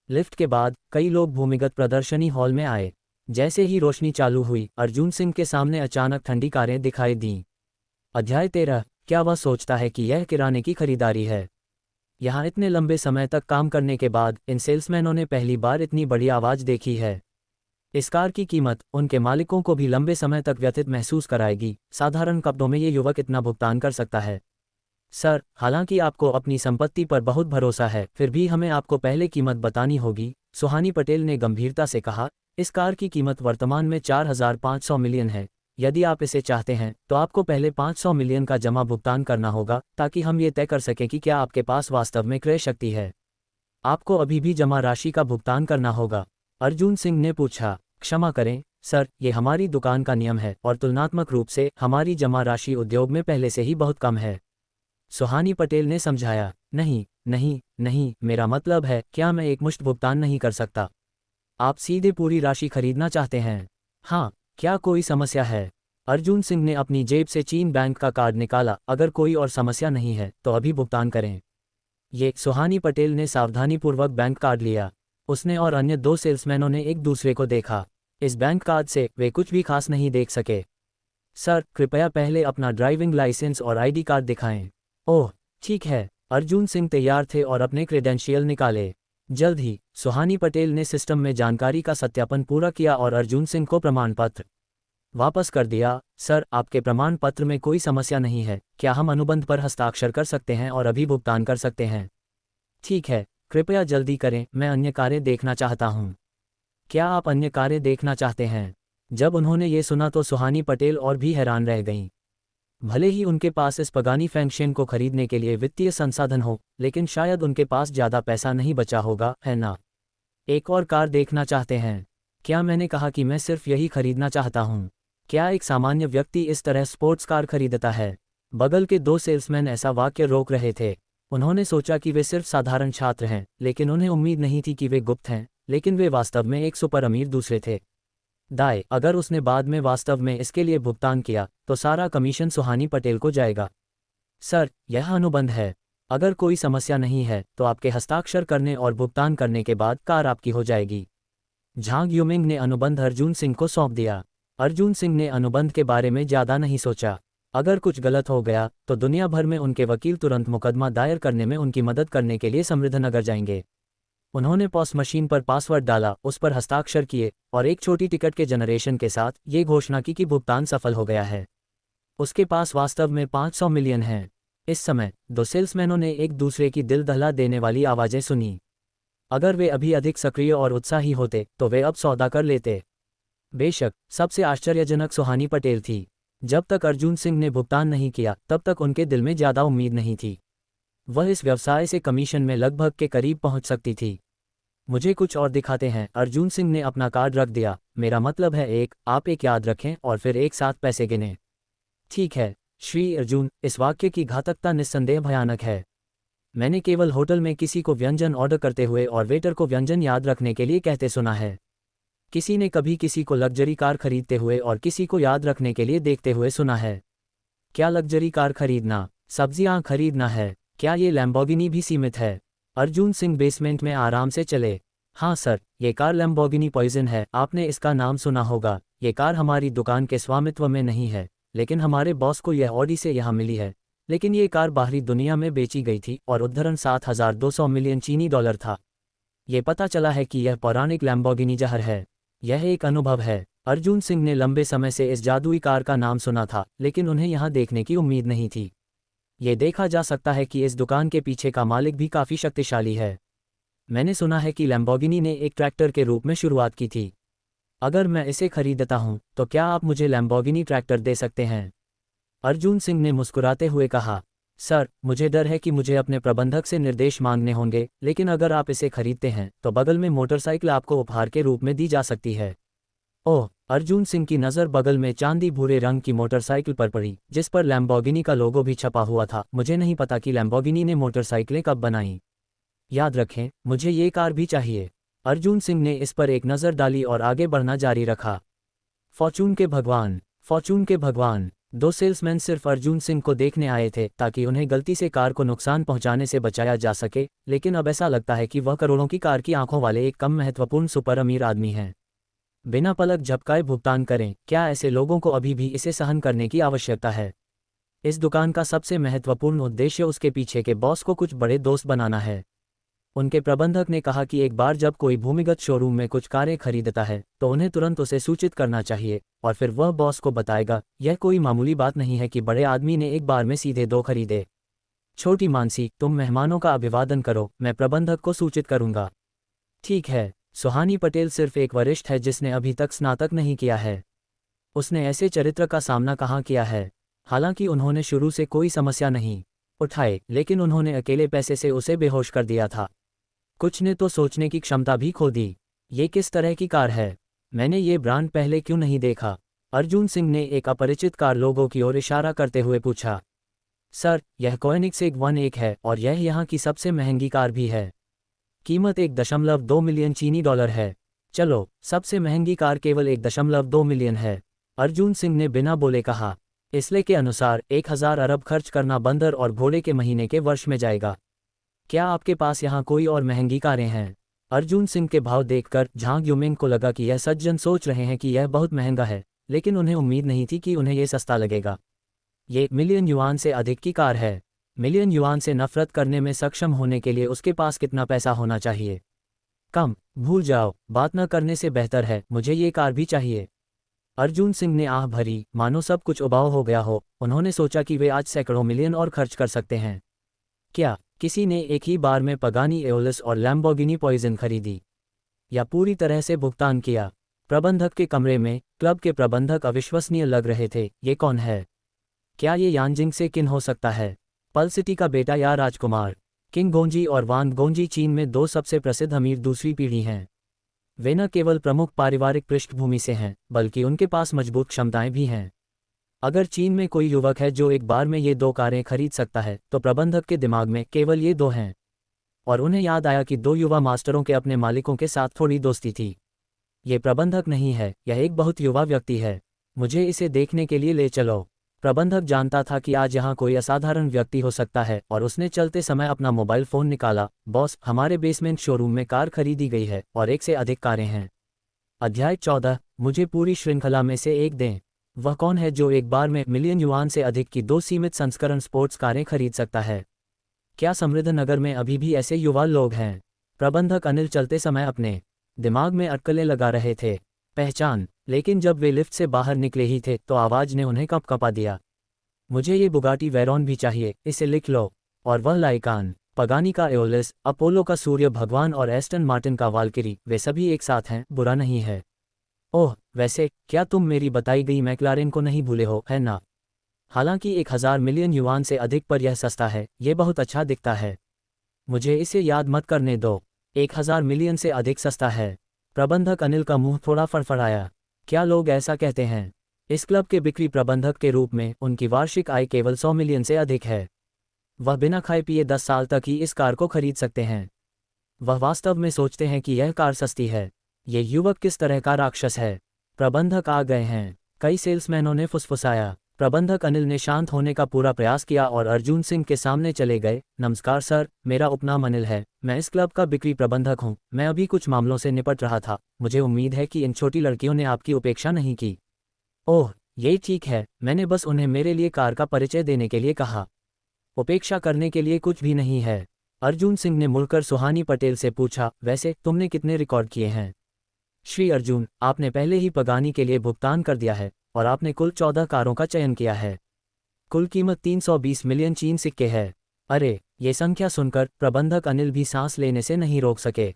Speaker 1: लिफ्ट के बाद कई लोग भूमिगत प्रदर्शनी हॉल में आए। जैसे ही रोशनी चालू हुई, अर्जुन सिंह के सामने अचानक ठंडी कारें दिखाई दीं। अध्याय 13। क्या वह सोचता है कि यह किराने की खरीदारी है? यहाँ इतने लंबे समय तक काम करने के बाद इन सेल्समैनों ने पहली बार इतनी बड़ी आवाज़ देखी है। इस कार की कीमत उनके मालिकों को भी लंबे समय तक व्यथित महसूस कराएगी। साधारण कपड़ों में ये युवक इतना भुगतान कर सकता है? सर, हालांकि आपको अपनी संपत्ति पर बहुत भरोसा है, फिर भी हमें आपको पहले कीमत बतानी होगी, सुहानी पटेल ने गंभीरता से कहा। इस कार की कीमत वर्तमान में 4,500 मिलियन है। यदि आप इसे चाहते हैं तो आपको पहले 500 मिलियन का जमा भुगतान करना होगा, ताकि हम ये तय कर सकें कि क्या आपके पास वास्तव में क्रय शक्ति है। आपको अभी भी जमा राशि का भुगतान करना होगा, अर्जुन सिंह ने पूछा। क्षमा करें सर, ये हमारी दुकान का नियम है और तुलनात्मक रूप से हमारी जमा राशि उद्योग में पहले से ही बहुत कम है, सुहानी पटेल ने समझाया। नहीं नहीं नहीं, मेरा मतलब है, क्या मैं एक मुश्त भुगतान नहीं कर सकता? आप सीधे पूरी राशि खरीदना चाहते हैं? हाँ, क्या कोई समस्या है? अर्जुन सिंह ने अपनी जेब से चीन बैंक का कार्ड निकाला। अगर कोई और समस्या नहीं है तो अभी भुगतान करें। ये। सुहानी पटेल ने सावधानीपूर्वक बैंक कार्ड लिया। उसने और अन्य 2 सेल्समैनों ने एक दूसरे को देखा। इस बैंक कार्ड से वे कुछ भी खास नहीं देख सके। सर, कृपया पहले अपना ड्राइविंग लाइसेंस और आईडी कार्ड दिखाएं। ओह ठीक है। अर्जुन सिंह तैयार थे और अपने क्रेडेंशियल निकाले। जल्द ही सुहानी पटेल ने सिस्टम में जानकारी का सत्यापन पूरा किया और अर्जुन सिंह को प्रमाण पत्र वापस कर दिया। सर, आपके प्रमाण पत्र में कोई समस्या नहीं है। क्या हम अनुबंध पर हस्ताक्षर कर सकते हैं और अभी भुगतान कर सकते हैं? ठीक है, कृपया जल्दी करें, मैं अन्य कारें देखना चाहता हूँ। क्या आप अन्य कारें देखना चाहते हैं? जब उन्होंने ये सुना तो सुहानी पटेल और भी हैरान रह गईं। भले ही उनके पास इस पगानी फैंक्शन को खरीदने के लिए वित्तीय संसाधन हो, लेकिन शायद उनके पास ज़्यादा पैसा नहीं बचा होगा, है ना? एक और कार देखना चाहते हैं? क्या मैंने कहा कि मैं सिर्फ यही खरीदना चाहता हूँ? क्या एक सामान्य व्यक्ति इस तरह स्पोर्ट्स कार खरीदता है? बगल के दो सेल्समैन ऐसा वाक्य रोक रहे थे। उन्होंने सोचा कि वे सिर्फ साधारण छात्र हैं, लेकिन उन्हें उम्मीद नहीं थी कि वे गुप्त हैं, लेकिन वे वास्तव में एक सुपर अमीर दूसरे थे। दाई, अगर उसने बाद में वास्तव में इसके लिए भुगतान किया तो सारा कमीशन सुहानी पटेल को जाएगा। सर, यह अनुबंध है। अगर कोई समस्या नहीं है तो आपके हस्ताक्षर करने और भुगतान करने के बाद कार आपकी हो जाएगी। झांग युमिंग ने अनुबंध अर्जुन सिंह को सौंप दिया। अर्जुन सिंह ने अनुबंध के बारे में ज़्यादा नहीं सोचा। अगर कुछ गलत हो गया तो दुनिया भर में उनके वकील तुरंत मुकदमा दायर करने में उनकी मदद करने के लिए समृद्धनगर जाएंगे। उन्होंने पॉस मशीन पर पासवर्ड डाला, उस पर हस्ताक्षर किए और एक छोटी टिकट के जनरेशन के साथ ये घोषणा की कि भुगतान सफल हो गया है। उसके पास वास्तव में 500 मिलियन हैं। इस समय दो सेल्समैनों ने एक दूसरे की दिल दहला देने वाली आवाज़ें सुनी। अगर वे अभी अधिक सक्रिय और उत्साही होते तो वे अब सौदा कर लेते। बेशक सबसे आश्चर्यजनक सुहानी पटेल थी। जब तक अर्जुन सिंह ने भुगतान नहीं किया तब तक उनके दिल में ज़्यादा उम्मीद नहीं थी। वह इस व्यवसाय से कमीशन में लगभग के करीब पहुंच सकती थी। मुझे कुछ और दिखाते हैं। अर्जुन सिंह ने अपना कार्ड रख दिया। मेरा मतलब है आप एक याद रखें और फिर एक साथ पैसे गिनें। ठीक है श्री अर्जुन, इस वाक्य की घातकता निस्संदेह भयानक है। मैंने केवल होटल में किसी को व्यंजन ऑर्डर करते हुए और वेटर को व्यंजन याद रखने के लिए कहते सुना है। किसी ने कभी किसी को लग्जरी कार खरीदते हुए और किसी को याद रखने के लिए देखते हुए सुना है। क्या लग्जरी कार खरीदना सब्जियां खरीदना है? क्या ये लैम्बोर्गिनी भी सीमित है? अर्जुन सिंह बेसमेंट में आराम से चले। हाँ सर, ये कार लैम्बोर्गिनी पॉइजन है। आपने इसका नाम सुना होगा। ये कार हमारी दुकान के स्वामित्व में नहीं है, लेकिन हमारे बॉस को यह ऑडी से यहाँ मिली है। लेकिन ये कार बाहरी दुनिया में बेची गई थी और उद्धरण 7,200 मिलियन चीनी डॉलर था। ये पता चला है कि यह पौराणिक लैम्बोर्गिनी जहर है। यह एक अनुभव है। अर्जुन सिंह ने लंबे समय से इस जादुई कार का नाम सुना था, लेकिन उन्हें यहाँ देखने की उम्मीद नहीं थी। ये देखा जा सकता है कि इस दुकान के पीछे का मालिक भी काफ़ी शक्तिशाली है। मैंने सुना है कि लैम्बोर्गिनी ने एक ट्रैक्टर के रूप में शुरुआत की थी। अगर मैं इसे खरीदता हूँ तो क्या आप मुझे लैम्बोर्गिनी ट्रैक्टर दे सकते हैं? अर्जुन सिंह ने मुस्कुराते हुए कहा, सर, मुझे डर है कि मुझे अपने प्रबंधक से निर्देश मांगने होंगे, लेकिन अगर आप इसे खरीदते हैं तो बगल में मोटरसाइकिल आपको उपहार के रूप में दी जा सकती है। ओह! अर्जुन सिंह की नज़र बगल में चांदी भूरे रंग की मोटरसाइकिल पर पड़ी, जिस पर लैम्बोर्गिनी का लोगो भी छपा हुआ था। मुझे नहीं पता कि लैम्बोर्गिनी ने मोटरसाइकिलें कब बनाई। याद रखें, मुझे ये कार भी चाहिए। अर्जुन सिंह ने इस पर एक नज़र डाली और आगे बढ़ना जारी रखा। फॉर्चून के भगवान, फॉर्चून के भगवान। दो सेल्समैन सिर्फ अर्जुन सिंह को देखने आए थे ताकि उन्हें गलती से कार को नुकसान पहुंचाने से बचाया जा सके, लेकिन अब ऐसा लगता है कि वह करोड़ों की कार की आंखों वाले एक कम महत्वपूर्ण सुपर अमीर आदमी हैं। बिना पलक झपकाए भुगतान करें। क्या ऐसे लोगों को अभी भी इसे सहन करने की आवश्यकता है? इस दुकान का सबसे महत्वपूर्ण उद्देश्य उसके पीछे के बॉस को कुछ बड़े दोस्त बनाना है। उनके प्रबंधक ने कहा कि एक बार जब कोई भूमिगत शोरूम में कुछ कारें खरीदता है तो उन्हें तुरंत उसे सूचित करना चाहिए और फिर वह बॉस को बताएगा। यह कोई मामूली बात नहीं है कि बड़े आदमी ने एक बार में सीधे 2 खरीदे। छोटी मानसी, तुम मेहमानों का अभिवादन करो, मैं प्रबंधक को सूचित करूंगा। ठीक है। सुहानी पटेल सिर्फ एक वरिष्ठ है जिसने अभी तक स्नातक नहीं किया है। उसने ऐसे चरित्र का सामना कहाँ किया है? हालांकि उन्होंने शुरू से कोई समस्या नहीं उठाई, लेकिन उन्होंने अकेले पैसे से उसे बेहोश कर दिया था। कुछ ने तो सोचने की क्षमता भी खो दी। ये किस तरह की कार है? मैंने ये ब्रांड पहले क्यों नहीं देखा? अर्जुन सिंह ने एक अपरिचित कार लोगों की ओर इशारा करते हुए पूछा। सर, यह कोएनिग्सेग 1 है और यह यहाँ की सबसे महंगी कार भी है। कीमत 1.2 मिलियन चीनी डॉलर है। चलो, सबसे महंगी कार केवल 1.2 मिलियन है, अर्जुन सिंह ने बिना बोले कहा। इसलिए के अनुसार 1000 अरब खर्च करना बंदर और घोड़े के महीने के वर्ष में जाएगा। क्या आपके पास यहाँ कोई और महंगी कारें हैं? अर्जुन सिंह के भाव देखकर झांग युमिंग को लगा कि यह सज्जन सोच रहे हैं कि यह बहुत महंगा है, लेकिन उन्हें उम्मीद नहीं थी कि उन्हें यह सस्ता लगेगा। ये मिलियन युआन से अधिक की कार है। मिलियन युआन से नफरत करने में सक्षम होने के लिए उसके पास कितना पैसा होना चाहिए? कम। भूल जाओ, बात न करने से बेहतर है, मुझे ये कार भी चाहिए। अर्जुन सिंह ने आह भरी, मानो सब कुछ उबाऊ हो गया हो। उन्होंने सोचा कि वे आज सैकड़ों मिलियन और खर्च कर सकते हैं। क्या किसी ने एक ही बार में पगानी एओलिस और लैम्बोर्गिनी पॉइजन खरीदी, या पूरी तरह से भुगतान किया? प्रबंधक के कमरे में क्लब के प्रबंधक अविश्वसनीय लग रहे थे। ये कौन है? क्या ये यानजिंग से किन हो सकता है? पर्ल सिटी का बेटा या राजकुमार? किंग गोंजी और वांग गोंजी चीन में 2 सबसे प्रसिद्ध अमीर दूसरी पीढ़ी हैं। वे न केवल प्रमुख पारिवारिक पृष्ठभूमि से हैं, बल्कि उनके पास मजबूत क्षमताएं भी हैं। अगर चीन में कोई युवक है जो एक बार में ये 2 कारें खरीद सकता है तो प्रबंधक के दिमाग में केवल ये 2 हैं। और उन्हें याद आया कि 2 युवा मास्टरों के अपने मालिकों के साथ थोड़ी दोस्ती थी। ये प्रबंधक नहीं है, यह एक बहुत युवा व्यक्ति है। मुझे इसे देखने के लिए ले चलो। प्रबंधक जानता था कि आज यहाँ कोई असाधारण व्यक्ति हो सकता है और उसने चलते समय अपना मोबाइल फ़ोन निकाला। बॉस, हमारे बेसमेंट शोरूम में कार खरीदी गई है और 1 से अधिक कारें हैं। अध्याय 14, मुझे पूरी श्रृंखला में से एक दें। वह कौन है जो एक बार में मिलियन युआन से अधिक की 2 सीमित संस्करण स्पोर्ट्स कारें खरीद सकता है? क्या समृद्ध नगर में अभी भी ऐसे युवा लोग हैं? प्रबंधक अनिल चलते समय अपने दिमाग में अटकलें लगा रहे थे। पहचान। लेकिन जब वे लिफ्ट से बाहर निकले ही थे तो आवाज़ ने उन्हें कँपा दिया। मुझे ये बुगाटी वेरॉन भी चाहिए, इसे लिख लो। और वह लाइकान, पगानी का एओलिस, अपोलो का सूर्य भगवान और एस्टन मार्टिन का वाल्किरी, वे सभी एक साथ हैं। बुरा नहीं है। ओह, वैसे क्या तुम मेरी बताई गई मैक्लारेन को नहीं भूले हो, है ना? हालांकि 1000 मिलियन युआन से अधिक पर यह सस्ता है, ये बहुत अच्छा दिखता है। मुझे इसे याद मत करने दो। 1000 मिलियन से अधिक सस्ता है। प्रबंधक अनिल का मुंह थोड़ा फड़फड़ाया। क्या लोग ऐसा कहते हैं? इस क्लब के बिक्री प्रबंधक के रूप में उनकी वार्षिक आय केवल 100 मिलियन से अधिक है। वह बिना खाए पिए 10 साल तक ही इस कार को खरीद सकते हैं। वह वास्तव में सोचते हैं कि यह कार सस्ती है। ये युवक किस तरह का राक्षस है? प्रबंधक आ गए हैं, कई सेल्समैनों ने फुसफुसाया। प्रबंधक अनिल ने शांत होने का पूरा प्रयास किया और अर्जुन सिंह के सामने चले गए। नमस्कार सर, मेरा उपनाम अनिल है। मैं इस क्लब का बिक्री प्रबंधक हूं। मैं अभी कुछ मामलों से निपट रहा था। मुझे उम्मीद है कि इन छोटी लड़कियों ने आपकी उपेक्षा नहीं की। ओह, ये ठीक है। मैंने बस उन्हें मेरे लिए कार का परिचय देने के लिए कहा। उपेक्षा करने के लिए कुछ भी नहीं है। अर्जुन सिंह ने मुड़कर सुहानी पटेल से पूछा, वैसे तुमने कितने रिकॉर्ड किए हैं? श्री अर्जुन, आपने पहले ही पगानी के लिए भुगतान कर दिया है और आपने कुल 14 कारों का चयन किया है। कुल कीमत 320 मिलियन चीन सिक्के है। अरे, ये संख्या सुनकर प्रबंधक अनिल भी सांस लेने से नहीं रोक सके।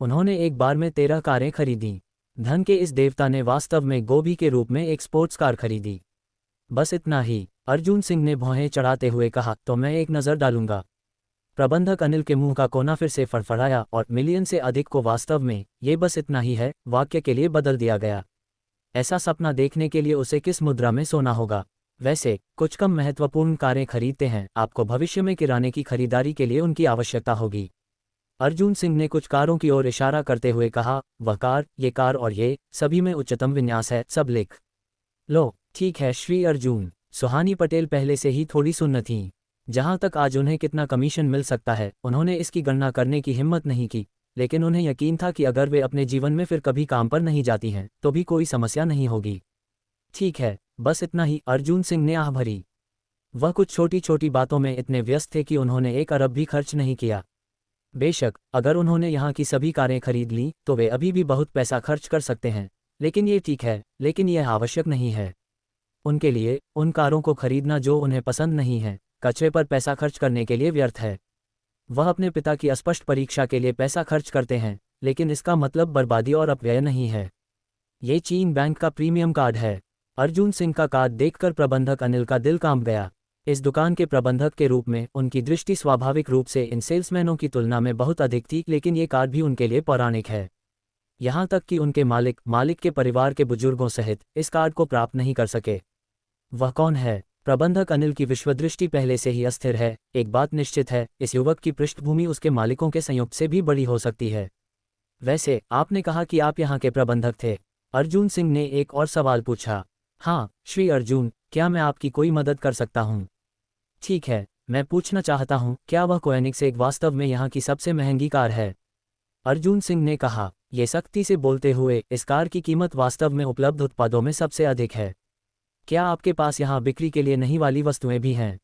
Speaker 1: उन्होंने एक बार में 13 कारें खरीदी। धन के इस देवता ने वास्तव में गोभी के रूप में एक स्पोर्ट्स कार खरीदी। बस इतना ही, अर्जुन सिंह ने भौहें चढ़ाते हुए कहा। तो मैं एक नज़र डालूंगा। प्रबंधक अनिल के मुंह का कोना फिर से फड़फड़ाया और मिलियन से अधिक को वास्तव में ये बस इतना ही है वाक्य के लिए बदल दिया गया। ऐसा सपना देखने के लिए उसे किस मुद्रा में सोना होगा? वैसे कुछ कम महत्वपूर्ण कारें खरीदते हैं, आपको भविष्य में किराने की खरीदारी के लिए उनकी आवश्यकता होगी। अर्जुन सिंह ने कुछ कारों की ओर इशारा करते हुए कहा, वह कार, ये कार और ये सभी में उच्चतम विन्यास है, सब लिख लो। ठीक है श्री अर्जुन। सुहानी पटेल पहले से ही थोड़ी सुन्न थीं। जहां तक आज उन्हें कितना कमीशन मिल सकता है उन्होंने इसकी गणना करने की हिम्मत नहीं की, लेकिन उन्हें यकीन था कि अगर वे अपने जीवन में फिर कभी काम पर नहीं जाती हैं तो भी कोई समस्या नहीं होगी। ठीक है, बस इतना ही, अर्जुन सिंह ने आह भरी। वह कुछ छोटी छोटी बातों में इतने व्यस्त थे कि उन्होंने 1 अरब भी खर्च नहीं किया। बेशक अगर उन्होंने यहाँ की सभी कारें खरीद लीं तो वे अभी भी बहुत पैसा खर्च कर सकते हैं, लेकिन ये ठीक है, लेकिन यह आवश्यक नहीं है। उनके लिए उन कारों को खरीदना जो उन्हें पसंद नहीं है, कचरे पर पैसा खर्च करने के लिए व्यर्थ है। वह अपने पिता की अस्पष्ट परीक्षा के लिए पैसा खर्च करते हैं, लेकिन इसका मतलब बर्बादी और अपव्यय नहीं है। ये चीन बैंक का प्रीमियम कार्ड है। अर्जुन सिंह का कार्ड देखकर प्रबंधक अनिल का दिल कांप गया। इस दुकान के प्रबंधक के रूप में उनकी दृष्टि स्वाभाविक रूप से इन सेल्समैनों की तुलना में बहुत अधिक थी, लेकिन ये कार्ड भी उनके लिए पौराणिक है। यहाँ तक कि उनके मालिक के परिवार के बुजुर्गों सहित इस कार्ड को प्राप्त नहीं कर सके। वह कौन है? प्रबंधक अनिल की विश्वदृष्टि पहले से ही अस्थिर है। एक बात निश्चित है, इस युवक की पृष्ठभूमि उसके मालिकों के संयुक्त से भी बड़ी हो सकती है। वैसे आपने कहा कि आप यहाँ के प्रबंधक थे? अर्जुन सिंह ने एक और सवाल पूछा। हाँ श्री अर्जुन, क्या मैं आपकी कोई मदद कर सकता हूँ? ठीक है, मैं पूछना चाहता हूँ, क्या वह कोएनिक्स एक वास्तव में यहाँ की सबसे महंगी कार है? अर्जुन सिंह ने कहा, ये सख्ती से बोलते हुए, इस कार की कीमत वास्तव में उपलब्ध उत्पादों में सबसे अधिक है। क्या आपके पास यहाँ बिक्री के लिए नहीं वाली वस्तुएं भी हैं?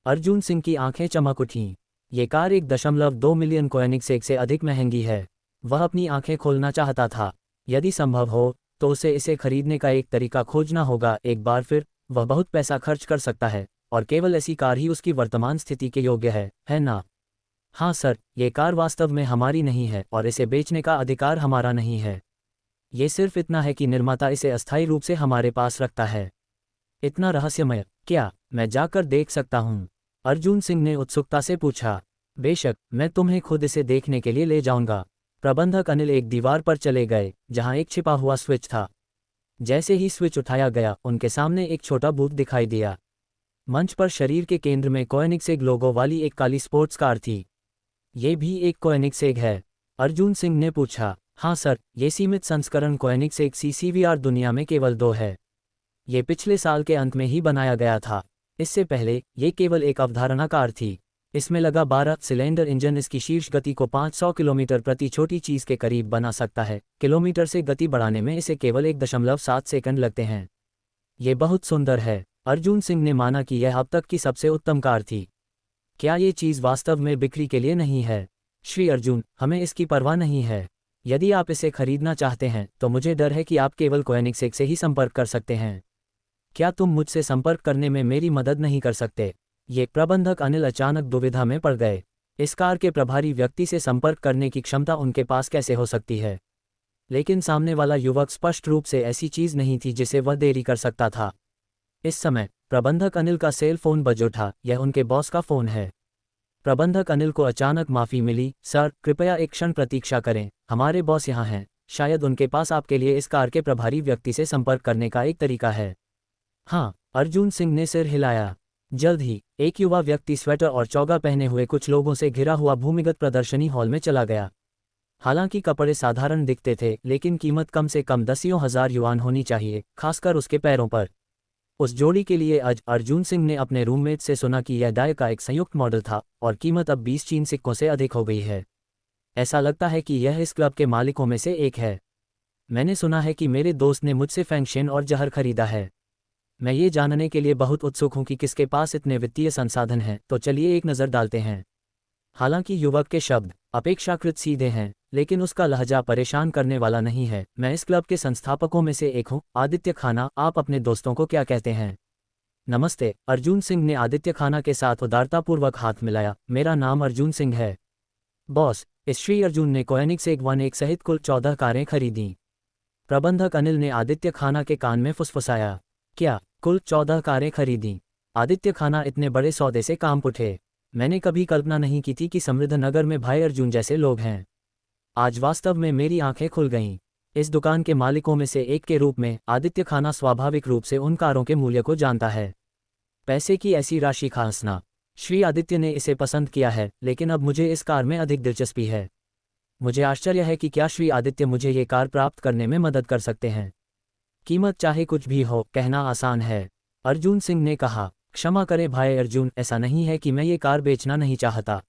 Speaker 1: अर्जुन सिंह की आंखें चमक उठीं। ये कार 1.2 मिलियन कोएनिक्स से अधिक महंगी है। वह अपनी आंखें खोलना चाहता था। यदि संभव हो तो उसे इसे खरीदने का एक तरीका खोजना होगा। एक बार फिर वह बहुत पैसा खर्च कर सकता है और केवल ऐसी कार ही उसकी वर्तमान स्थिति के योग्य है ना? हाँ सर, ये कार वास्तव में हमारी नहीं है और इसे बेचने का अधिकार हमारा नहीं है। ये सिर्फ इतना है कि निर्माता इसे अस्थायी रूप से हमारे पास रखता है। इतना रहस्यमय? क्या मैं जाकर देख सकता हूँ? अर्जुन सिंह ने उत्सुकता से पूछा। बेशक, मैं तुम्हें खुद इसे देखने के लिए ले जाऊंगा। प्रबंधक अनिल एक दीवार पर चले गए जहां एक छिपा हुआ स्विच था। जैसे ही स्विच उठाया गया, उनके सामने एक छोटा बूथ दिखाई दिया। मंच पर शरीर के केंद्र में कोएनिग्सेग लोगो वाली एक काली स्पोर्ट्स कार थी। ये भी एक कोएनिग्सेग है? अर्जुन सिंह ने पूछा। हाँ सर, ये सीमित संस्करण कोएनिग्सेग CCVR दुनिया में केवल 2 है। ये पिछले साल के अंत में ही बनाया गया था। इससे पहले ये केवल एक अवधारणा कार थी। इसमें लगा 12 सिलेंडर इंजन इसकी शीर्ष गति को 500 किलोमीटर प्रति छोटी चीज़ के करीब बना सकता है। किलोमीटर से गति बढ़ाने में इसे केवल 1.7 सेकंड लगते हैं। ये बहुत सुंदर है। अर्जुन सिंह ने माना कि यह अब तक की सबसे उत्तम कार थी। क्या ये चीज़ वास्तव में बिक्री के लिए नहीं है? श्री अर्जुन, हमें इसकी परवाह नहीं है। यदि आप इसे खरीदना चाहते हैं तो मुझे डर है कि आप केवल कोएनिग्सेग से ही संपर्क कर सकते हैं। क्या तुम मुझसे संपर्क करने में मेरी मदद नहीं कर सकते? ये प्रबंधक अनिल अचानक दुविधा में पड़ गए। इस कार के प्रभारी व्यक्ति से संपर्क करने की क्षमता उनके पास कैसे हो सकती है? लेकिन सामने वाला युवक स्पष्ट रूप से ऐसी चीज़ नहीं थी जिसे वह देरी कर सकता था। इस समय प्रबंधक अनिल का सेल फोन बज उठा। यह उनके बॉस का फोन है। प्रबंधक अनिल को अचानक माफ़ी मिली। सर, कृपया एक क्षण प्रतीक्षा करें, हमारे बॉस यहाँ हैं। शायद उनके पास आपके लिए इस कार के प्रभारी व्यक्ति से संपर्क करने का एक तरीका है। हाँ, अर्जुन सिंह ने सिर हिलाया। जल्द ही एक युवा व्यक्ति स्वेटर और चौगा पहने हुए कुछ लोगों से घिरा हुआ भूमिगत प्रदर्शनी हॉल में चला गया। हालांकि कपड़े साधारण दिखते थे, लेकिन कीमत कम से कम 10,000 युआन होनी चाहिए, खासकर उसके पैरों पर। उस जोड़ी के लिए आज अर्जुन सिंह ने अपने रूममेट से सुना कि यह डाय का एक संयुक्त मॉडल था और कीमत अब 20 चीन सिक्कों से अधिक हो गई है। ऐसा लगता है कि यह इस क्लब के मालिकों में से एक है। मैंने सुना है कि मेरे दोस्त ने मुझसे फैंगशेन और जहर खरीदा है। मैं ये जानने के लिए बहुत उत्सुक हूं कि किसके पास इतने वित्तीय संसाधन हैं, तो चलिए एक नज़र डालते हैं। हालांकि युवक के शब्द अपेक्षाकृत सीधे हैं, लेकिन उसका लहजा परेशान करने वाला नहीं है। मैं इस क्लब के संस्थापकों में से एक हूं, आदित्य खाना। आप अपने दोस्तों को क्या कहते हैं? नमस्ते। अर्जुन सिंह ने आदित्य खाना के साथ उदारतापूर्वक हाथ मिलाया। मेरा नाम अर्जुन सिंह है। बॉस, इस श्री अर्जुन ने कोएनिग्सेग 1 सहित कुल 14 कारें खरीदी। प्रबंधक अनिल ने आदित्य खाना के कान में फुसफुसाया। क्या कुल 14 कारें खरीदी? आदित्य खाना इतने बड़े सौदे से काम उठे। मैंने कभी कल्पना नहीं की थी कि समृद्ध नगर में भाई अर्जुन जैसे लोग हैं। आज वास्तव में मेरी आंखें खुल गईं। इस दुकान के मालिकों में से एक के रूप में आदित्य खाना स्वाभाविक रूप से उन कारों के मूल्य को जानता है। पैसे की ऐसी राशि खासना। श्री आदित्य ने इसे पसंद किया है, लेकिन अब मुझे इस कार में अधिक दिलचस्पी है। मुझे आश्चर्य है कि क्या श्री आदित्य मुझे ये कार प्राप्त करने में मदद कर सकते हैं। कीमत चाहे कुछ भी हो, कहना आसान है, अर्जुन सिंह ने कहा। क्षमा करें भाई अर्जुन, ऐसा नहीं है कि मैं ये कार बेचना नहीं चाहता।